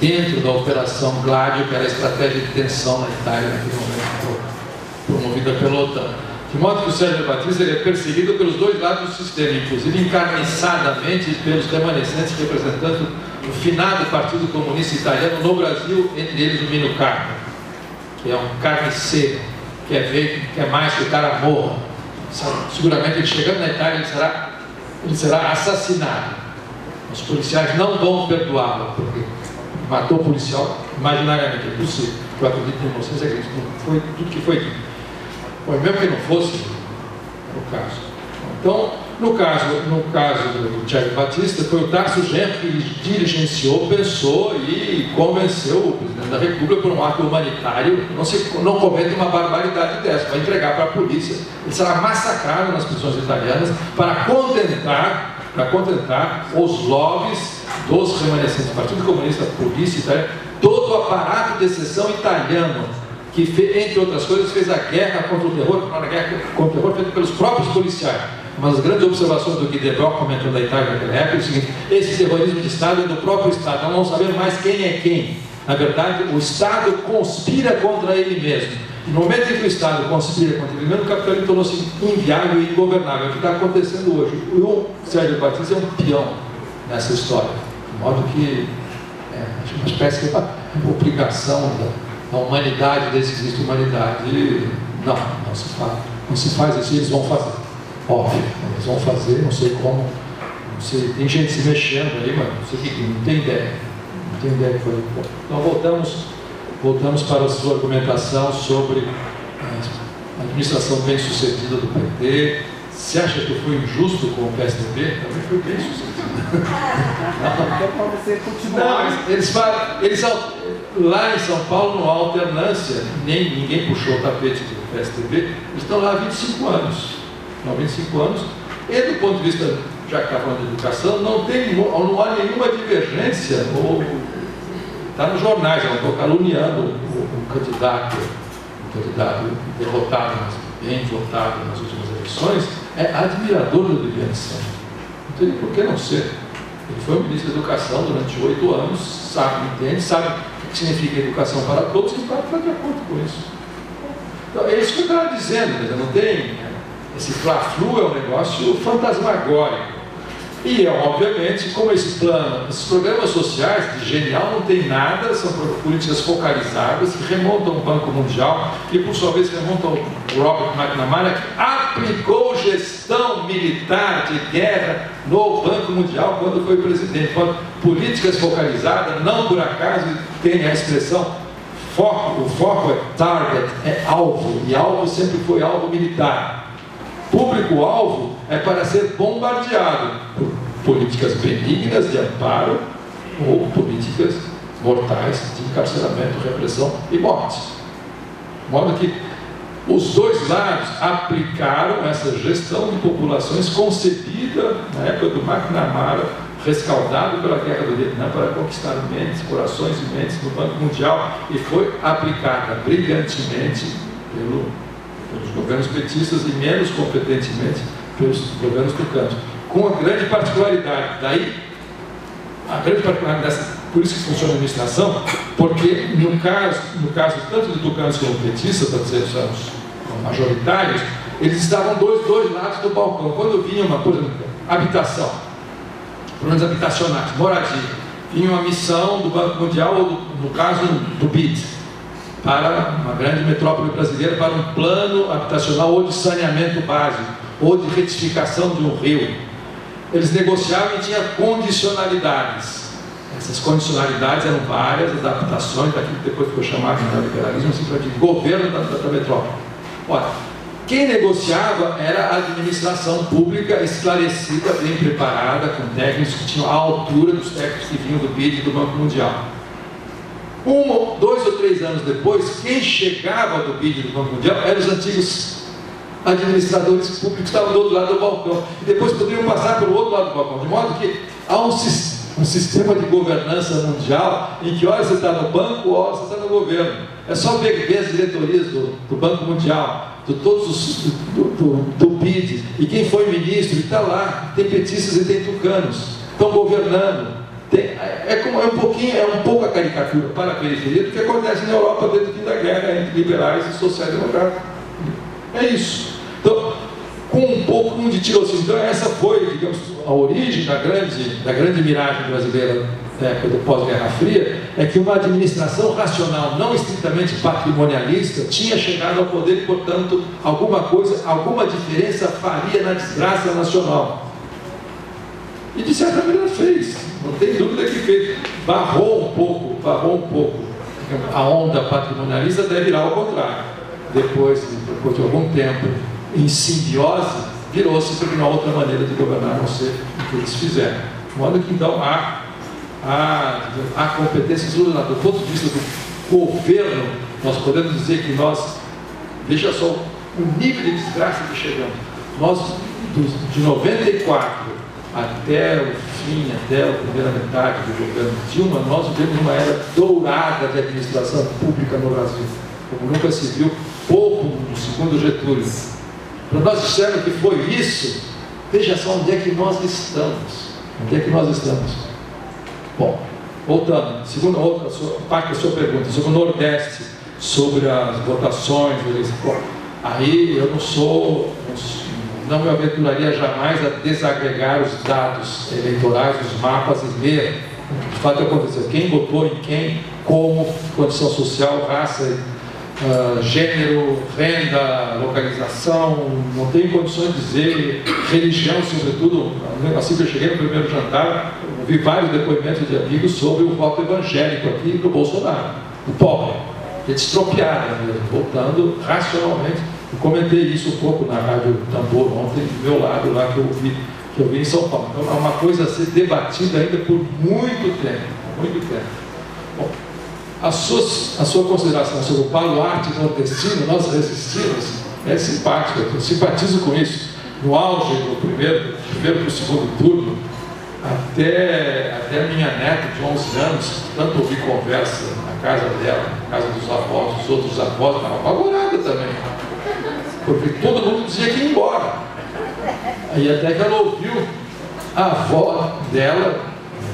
dentro da Operação Gladio, que era a estratégia de tensão na Itália naquele momento, promovida pela OTAN. De modo que o Sérgio Batista ele é perseguido pelos dois lados do sistema, inclusive encarniçadamente pelos remanescentes representantes do finado Partido Comunista Italiano no Brasil, entre eles o Mino Carmo, que é um carniceiro, que quer mais que o cara morra. Seguramente ele chegando na Itália ele será assassinado. Os policiais não vão perdoá-lo, porque matou o policial imaginariamente, é possível. Eu acredito em vocês, acredito que foi tudo que foi dito. Mas mesmo que não fosse, no caso. Então, no caso do Thiago Batista, foi o Tarso Genro que diligenciou, pensou e convenceu o presidente da República por um ato humanitário, não cometa uma barbaridade dessa, vai entregar para a polícia. Ele será massacrado nas prisões italianas para contentar os lobbies dos remanescentes do Partido Comunista, polícia italiana, todo o aparato de exceção italiano, que, entre outras coisas, fez a guerra contra o terror, feita pelos próprios policiais. Uma das grandes observações do Guy Debord, comentando da Itália naquela época, é o seguinte: esse terrorismo de Estado é do próprio Estado, nós não sabemos mais quem é quem. Na verdade, o Estado conspira contra ele mesmo. No momento em que o Estado conspira contra ele mesmo, o capitalismo tornou-se inviável e ingovernável. É o que está acontecendo hoje. O Sérgio Batista é um peão nessa história, de modo que é uma espécie de obrigação da humanidade, desde que existe humanidade. Não se faz isso, eles vão fazer. Óbvio, eles vão fazer, não sei como, não sei, tem gente se mexendo aí, mas não sei o que, não tem ideia. Não tem ideia que foi. Então voltamos para a sua argumentação sobre a administração bem-sucedida do PT. Você acha que eu fui injusto com o PSDB? Também fui bem-sucedido. Não, eles lá em São Paulo, não há alternância, ninguém puxou o tapete do PSDB, eles estão lá há 25 anos. Há 25 anos, e do ponto de vista, já que está falando de educação, não há nenhuma divergência, está nos jornais, eu não estou caluniando o candidato derrotado, mas bem votado nas últimas eleições, é admirador do Liliane Santos. Não teria por que não ser. Ele foi o ministro da Educação durante 8 anos, sabe, entende, sabe o que significa educação para todos e está de acordo com isso. Então, é isso que eu estava dizendo, não tem... Esse fla-flu é um negócio fantasmagórico. E, obviamente, como esses programas sociais de genial não tem nada, são políticas focalizadas que remontam ao Banco Mundial, que por sua vez remontam ao Robert McNamara, que aplicou gestão militar de guerra no Banco Mundial quando foi presidente. Políticas focalizadas, não por acaso tem a expressão foco, o foco é target, é alvo, e alvo sempre foi alvo militar. Público-alvo é para ser bombardeado por políticas benignas de amparo ou políticas mortais de encarceramento, repressão e morte. De modo que os dois lados aplicaram essa gestão de populações concebida na época do McNamara, rescaldado pela Guerra do Vietnã para conquistar mentes, corações e mentes no Banco Mundial, e foi aplicada brilhantemente pelos governos petistas e menos competentemente pelos governos tucanos, com a grande particularidade, por isso que funciona a administração, porque no caso tanto de tucanos como petistas, para dizer os majoritários, eles estavam dois lados do balcão. Quando vinha uma coisa, habitação, problemas habitacionais, moradia, vinha uma missão do Banco Mundial, ou no caso do BID, para uma grande metrópole brasileira, para um plano habitacional ou de saneamento básico, ou de retificação de um rio. Eles negociavam e tinham condicionalidades. Essas condicionalidades eram várias adaptações daquilo que depois ficou chamado de neoliberalismo, assim, para de governo da metrópole. Ora, quem negociava era a administração pública esclarecida, bem preparada, com técnicos que tinham a altura dos técnicos que vinham do BID e do Banco Mundial. 2 ou 3 anos depois, quem chegava do BID e do Banco Mundial eram os antigos administradores públicos que estavam do outro lado do balcão. E depois poderiam passar pelo outro lado do balcão. De modo que há um sistema de governança mundial em que hora você está no banco, hora você está no governo. É só ver as diretorias do Banco Mundial, do BID, e quem foi ministro, está lá. Tem petistas e tem tucanos. Estão governando. É um pouco a caricatura para a periferia do que acontece na Europa desde o fim da guerra entre liberais e sociais-democratas. É isso. Então, com um pouco de tirocínio. Então, essa foi, digamos, a origem da grande miragem brasileira da época do pós-Guerra Fria, é que uma administração racional, não estritamente patrimonialista, tinha chegado ao poder e, portanto, alguma diferença faria na desgraça nacional. E de certa maneira fez, não tem dúvida que fez. Barrou um pouco a onda patrimonialista, deve virar ao contrário. Depois de algum tempo, em simbiose, virou-se para uma outra maneira de governar, a não ser o que eles fizeram. De modo que então há competências do lado. Do ponto de vista do governo, nós podemos dizer que nós, veja só o nível de desgraça que chegamos. Nós, de 94 até o fim, até a primeira metade do governo Dilma, nós vivemos uma era dourada de administração pública no Brasil, como nunca se viu, pouco no segundo Getúlio. Para nós dissermos que foi isso, veja só onde é que nós estamos. Onde é que nós estamos? Bom, voltando, segunda outra parte da sua pergunta, sobre o Nordeste, sobre as votações, bom, aí eu não me aventuraria jamais a desagregar os dados eleitorais, os mapas e ver o que de fato aconteceu, quem votou em quem, como, condição social, raça, gênero, renda, localização, não tenho condições de dizer, religião, sobretudo. Assim que eu cheguei no primeiro jantar, ouvi vários depoimentos de amigos sobre o voto evangélico aqui do Bolsonaro, o pobre, gente estropiada mesmo, voltando racionalmente. Eu comentei isso um pouco na Rádio Tambor ontem, do meu lado lá, que eu vi em São Paulo. Então é uma coisa a ser debatida ainda por muito tempo, muito tempo. Bom, a sua consideração sobre o baluarte nordestino, nós resistimos, é simpático, eu simpatizo com isso. No auge do primeiro para o segundo turno, Até a minha neta de 11 anos, tanto ouvi conversa na casa dela, na casa dos avós, dos outros avós, estava apavorada também. Porque todo mundo dizia que ia embora. Aí até que ela ouviu a avó dela,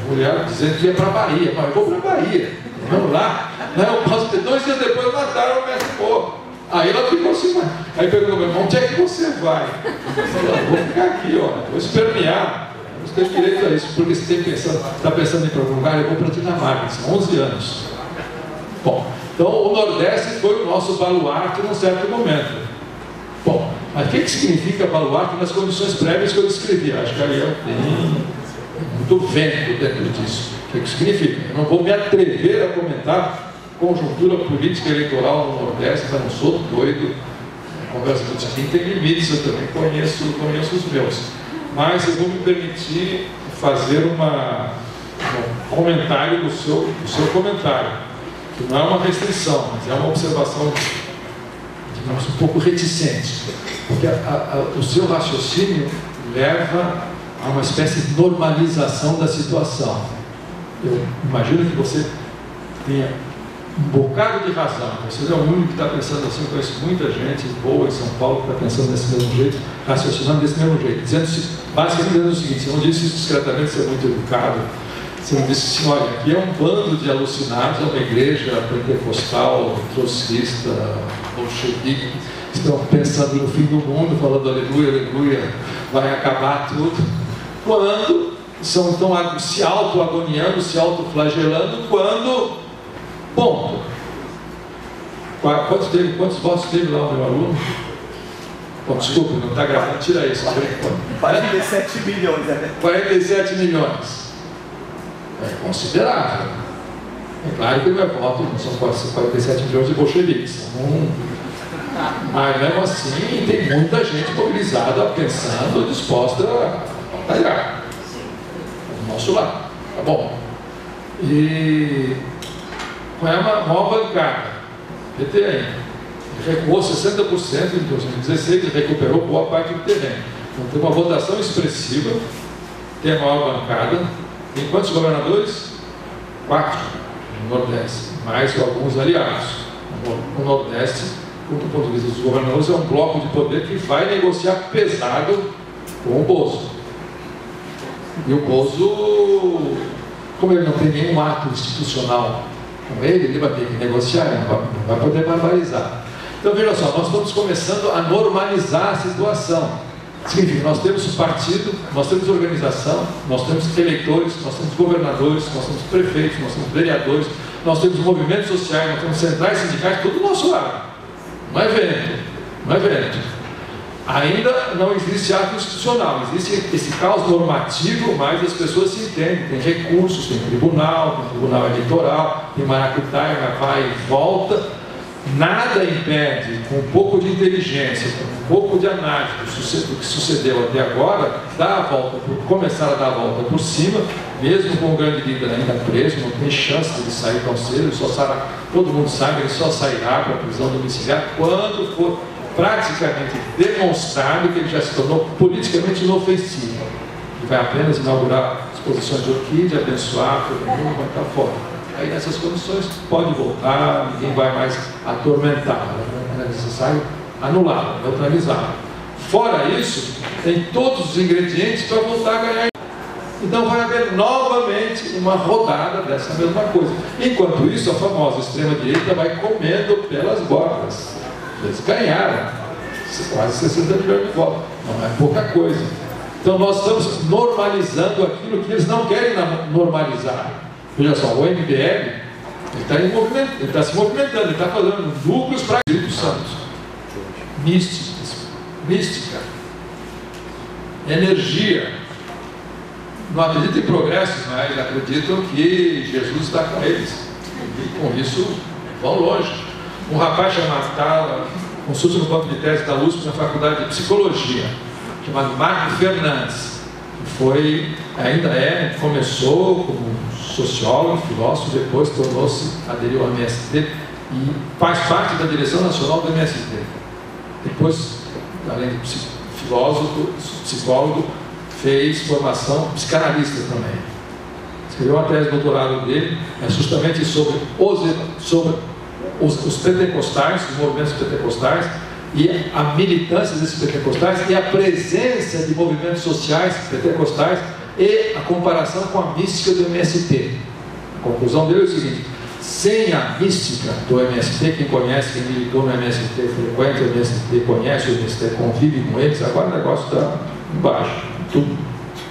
mulher, dizendo que ia para a Bahia. Mas eu vou para a Bahia, vamos lá. Não, 2 dias depois mataram o mestre Pô. Aí ela ficou assim, mas... Aí perguntou meu irmão, onde é que você vai? Eu falei, vou ficar aqui, ó, vou espernear. Você tem direito a isso, porque você está pensando em ir para algum lugar, eu vou para a Dinamarca, são 11 anos. Bom, então o Nordeste foi o nosso baluarte num certo momento. Bom, mas o que significa baluarte nas condições prévias que eu descrevi? Acho que aí tem muito vento dentro disso. O que significa? Eu não vou me atrever a comentar conjuntura política eleitoral no Nordeste, mas não sou doido. A conversa do Tiquinho tem limites, eu também conheço os meus. Mas eu vou me permitir fazer um comentário do seu comentário, que não é uma restrição, mas é uma observação, digamos, um pouco reticente, porque o seu raciocínio leva a uma espécie de normalização da situação. Eu imagino que você tenha um bocado de razão, você não é o único que está pensando assim. Eu conheço muita gente boa em São Paulo que está pensando desse mesmo jeito, raciocinando desse mesmo jeito, basicamente dizendo o seguinte: você não disse isso discretamente, você é muito educado, você não disse assim, olha, aqui é um bando de alucinados, é uma igreja pentecostal, trotskista, bolchevique, que estão pensando no fim do mundo, falando aleluia, aleluia, vai acabar tudo, quando estão se auto-agoniando, se auto-flagelando, quando... Ponto. Quantos votos teve lá o meu aluno? Bom, desculpa, não está gravando, tira isso. 47 milhões, né? 47 milhões. É considerável. É claro que o meu voto não são 47 milhões de bolcheviques. Mas mesmo assim, tem muita gente mobilizada, pensando, disposta a batalhar. Do nosso lado. Tá bom? E... qual é a maior bancada? PT ainda. Recuou 60% em 2016 e recuperou boa parte do terreno. Então tem uma votação expressiva, tem a maior bancada. Tem quantos governadores? 4 no Nordeste, mais alguns aliados. No Nordeste, do ponto de vista dos governadores, é um bloco de poder que vai negociar pesado com o Bozo. E o Bozo, como ele não tem nenhum ato institucional com ele vai ter que negociar, não vai poder barbarizar. Então veja só, nós estamos começando a normalizar a situação. Significa, nós temos partido, nós temos organização, nós temos eleitores, nós temos governadores, nós temos prefeitos, nós temos vereadores, nós temos movimentos sociais, nós temos centrais sindicais, tudo do nosso lado. Não é vento. Ainda não existe ato institucional, existe esse caos normativo, mas as pessoas se entendem, tem recursos, tem tribunal eleitoral, tem maracutaia, vai e volta. Nada impede, com um pouco de inteligência, com um pouco de análise do que sucedeu até agora, começar a dar a volta por cima, mesmo com o grande líder ainda preso, não tem chance de ele sair tão cedo, todo mundo sabe, ele só sairá para a prisão domiciliar quando for praticamente demonstrado que ele já se tornou politicamente inofensivo. Ele vai apenas inaugurar exposições de orquídea, abençoar, todo mundo vai estar fora. Aí nessas condições pode voltar, ninguém vai mais atormentá-lo, é necessário anulá-lo, neutralizá-lo. Fora isso, tem todos os ingredientes para voltar a ganhar. Então vai haver novamente uma rodada dessa mesma coisa. Enquanto isso, a famosa extrema-direita vai comendo pelas bordas. Eles ganharam quase 60 milhões de votos, não é pouca coisa. Então nós estamos normalizando aquilo que eles não querem normalizar. Veja só, o MBL ele está se movimentando, ele está fazendo lucros para o Espírito Santo. Mística, energia. Não acreditam em progresso, mas acreditam que Jesus está com eles. E com isso vão longe. Um rapaz chamado, consulta no banco de tese da USP na faculdade de psicologia, chamado Marco Fernandes, que começou como sociólogo, filósofo, depois aderiu ao MST e faz parte da direção nacional do MST. Depois, além de filósofo, psicólogo, fez formação psicanalista também. Escreveu uma tese de doutorado dele, justamente sobre os pentecostais, os movimentos pentecostais, e a militância desses pentecostais e a presença de movimentos sociais pentecostais e a comparação com a mística do MST. A conclusão dele é o seguinte: sem a mística do MST, quem conhece, quem militou no MST, frequenta o MST, conhece o MST, convive com eles, agora o negócio está embaixo, tudo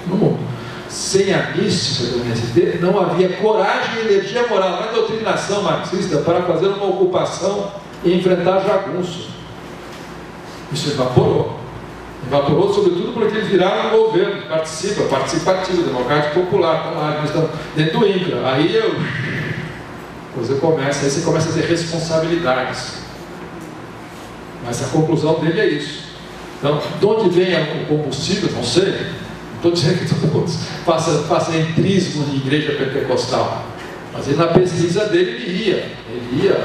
no mundo. Sem a mística do MST, não havia coragem e energia moral, não é doutrinação marxista, para fazer uma ocupação e enfrentar jagunço. Isso evaporou. Evaporou, sobretudo, porque eles viraram um governo, participativo, democrático, popular, estão lá, eles estão dentro do INCRA. Aí você começa a ter responsabilidades. Mas a conclusão dele é isso. Então, de onde vem o combustível? Não sei. Não estou dizendo que todo mundo faça entrismo de igreja pentecostal. Mas ele, na pesquisa dele, ele ia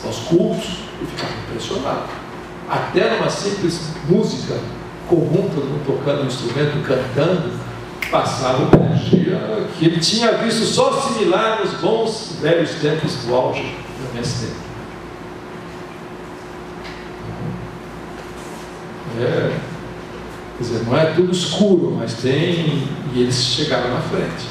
aos cultos e ficava impressionado. Até numa simples música comum, todo mundo tocando um instrumento, cantando, passava uma energia que ele tinha visto só similar nos bons velhos tempos do auge do MST. Quer dizer, não é tudo escuro, mas tem. E eles chegaram na frente.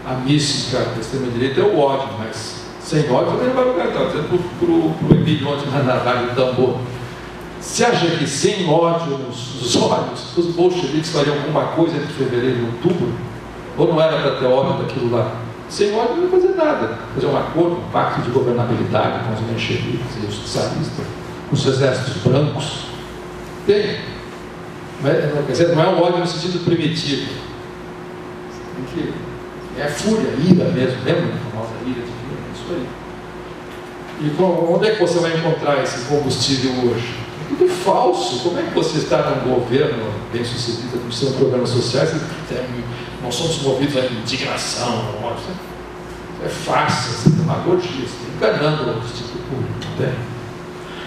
A mística da extrema-direita é o ódio, mas sem ódio também não vai lugar. Estava dizendo para o Emílio ontem na rádio do Tambor. Você acha que sem ódio nos olhos, os bolcheviques fariam alguma coisa entre fevereiro e outubro? Ou não era para ter ódio daquilo lá? Sem ódio não ia fazer nada. Fazer um acordo, um pacto de governabilidade com os mencheviques e os tsaristas, com os exércitos brancos. Tem. Quer dizer, não é um ódio no sentido primitivo. É a fúria, ira mesmo. Lembra da famosa ira divina? É isso aí. E onde é que você vai encontrar esse combustível hoje? É tudo falso. Como é que você está num governo bem sucedido, com seus programas sociais, nós somos movidos à indignação, ao ódio? É farsa, você tem demagogia, você está enganando o Instituto Público.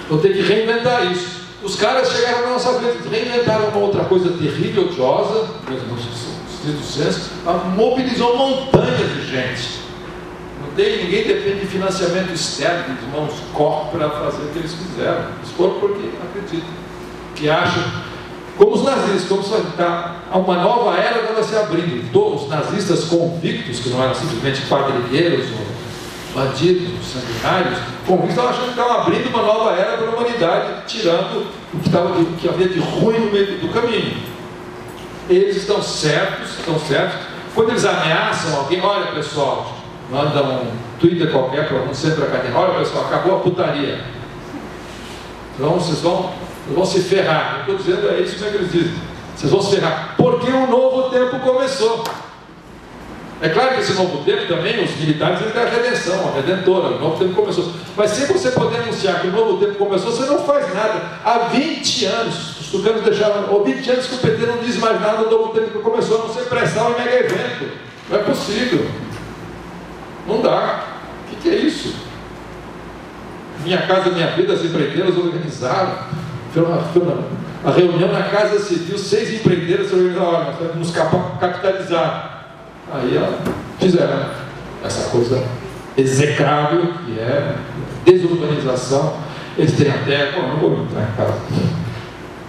Então tem que reinventar isso. Os caras chegaram na nossa vida, reinventaram uma outra coisa terrível, odiosa, no senso, mobilizou montanhas de gente. Ninguém depende de financiamento externo, de irmãos corpo para fazer o que eles fizeram. Eles foram porque acreditam, que acham, como os nazistas, como se uma nova era estava se abrindo. Todos os nazistas convictos, que não eram simplesmente quadrilheiros ou bandidos, sanguinários, convictos, estavam achando que estavam abrindo uma nova era para a humanidade, tirando o que havia de ruim no meio do caminho. Eles estão certos. Quando eles ameaçam alguém, olha pessoal, manda um Twitter qualquer para um centro acadêmico, olha pessoal, acabou a putaria. Então vocês vão se ferrar. Eu estou dizendo, é isso que eles dizem. Vocês vão se ferrar, porque um novo tempo começou. É claro que esse novo tempo também, os militares têm a redenção, a redentora, o novo tempo começou. Mas se você puder anunciar que o novo tempo começou, você não faz nada. Há 20 anos, os tucanos deixaram, ou 20 anos que o PT não diz mais nada do novo tempo que começou, a não ser pressão e mega evento. Não é possível. Não dá. O que é isso? Minha Casa Minha Vida, as empreiteiras organizaram. Foi uma reunião na Casa Civil, 6 empreiteiras se organizaram, olha, nós temos que nos capitalizar. Aí fizeram essa coisa execrável, que é desurbanização. Eles têm até, não vou entrar em casa.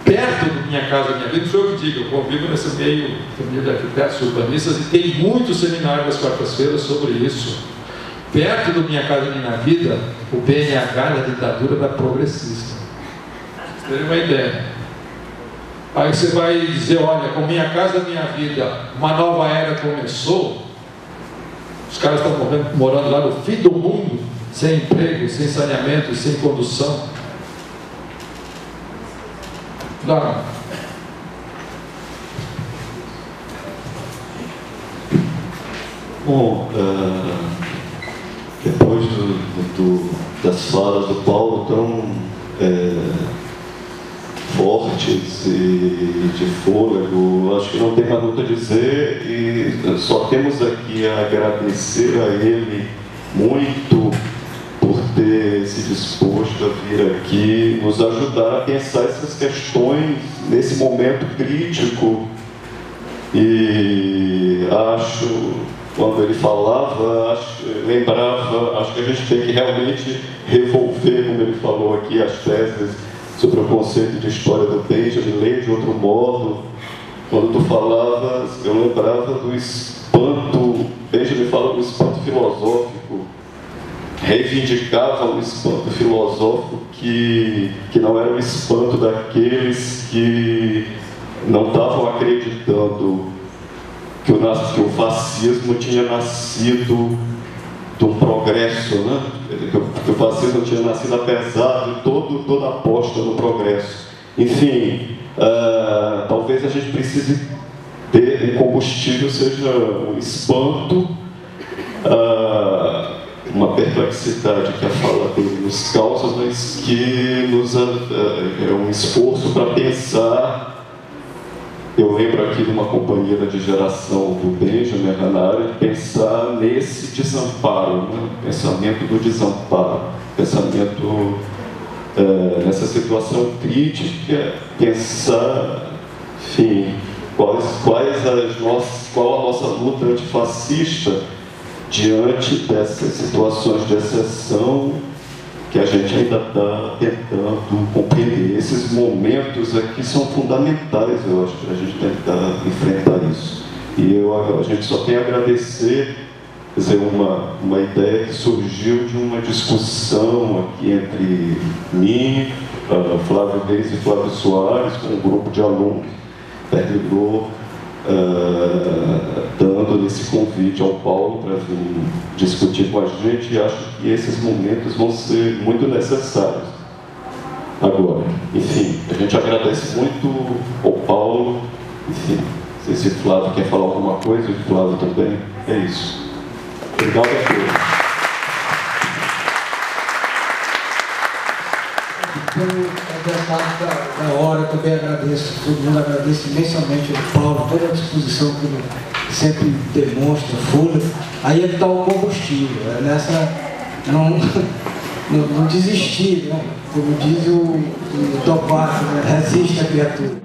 Perto do Minha Casa Minha Vida, não sou eu que digo, eu convivo nesse meio de arquitetos urbanistas e tem muitos seminários das quartas-feiras sobre isso. Perto do Minha Casa Minha Vida, o BNH da ditadura da progressista. Vocês terem uma ideia. Aí você vai dizer, olha, com Minha Casa Minha Vida, uma nova era começou. Os caras estão morando lá no fim do mundo, sem emprego, sem saneamento, sem condução. Não. Bom, depois das falas do Paulo tão fortes e de fôlego, acho que não tem mais muito a dizer e só temos aqui a agradecer a ele muito por ter ter se disposto a vir aqui nos ajudar a pensar essas questões nesse momento crítico. E acho, quando ele falava, lembrava, acho que a gente tem que realmente revolver, como ele falou aqui, as teses sobre o conceito de história do Benjamin, ler de outro modo. Quando tu falavas, eu lembrava do espanto, Benjamin fala do espanto filosófico, reivindicava o espanto filosófico que não era o espanto daqueles que não estavam acreditando que o fascismo tinha nascido de um progresso, né? Que o fascismo tinha nascido apesar de toda a aposta no progresso. Enfim, talvez a gente precise ter um combustível, seja um espanto, uma perplexidade que a fala dele nos causa, mas que é um esforço para pensar. Eu lembro aqui de uma companheira de geração do Benjamin Hannah, pensar nesse desamparo, né? Pensamento do desamparo, pensamento nessa situação crítica, pensar, enfim, qual a nossa luta antifascista diante dessas situações de exceção que a gente ainda está tentando compreender. Esses momentos aqui são fundamentais, eu acho, para a gente tentar enfrentar isso. E a gente só tem a agradecer, quer dizer, uma ideia que surgiu de uma discussão aqui entre mim, Flávio Reis e Flávio Soares, com um grupo de alunos, terminou dando esse convite ao Paulo para vir discutir com a gente, e acho que esses momentos vão ser muito necessários agora. Enfim, a gente agradece muito ao Paulo. Enfim, não sei se o Flávio quer falar alguma coisa, o Flávio também. É isso. Obrigado a todos. Pelo da hora, eu também agradeço, todo mundo agradece imensamente ao Paulo, toda a disposição que ele sempre demonstra, fúria. Aí ele dá o combustível, nessa não desistir, né? Como diz o Topato, né? Resiste a criatura.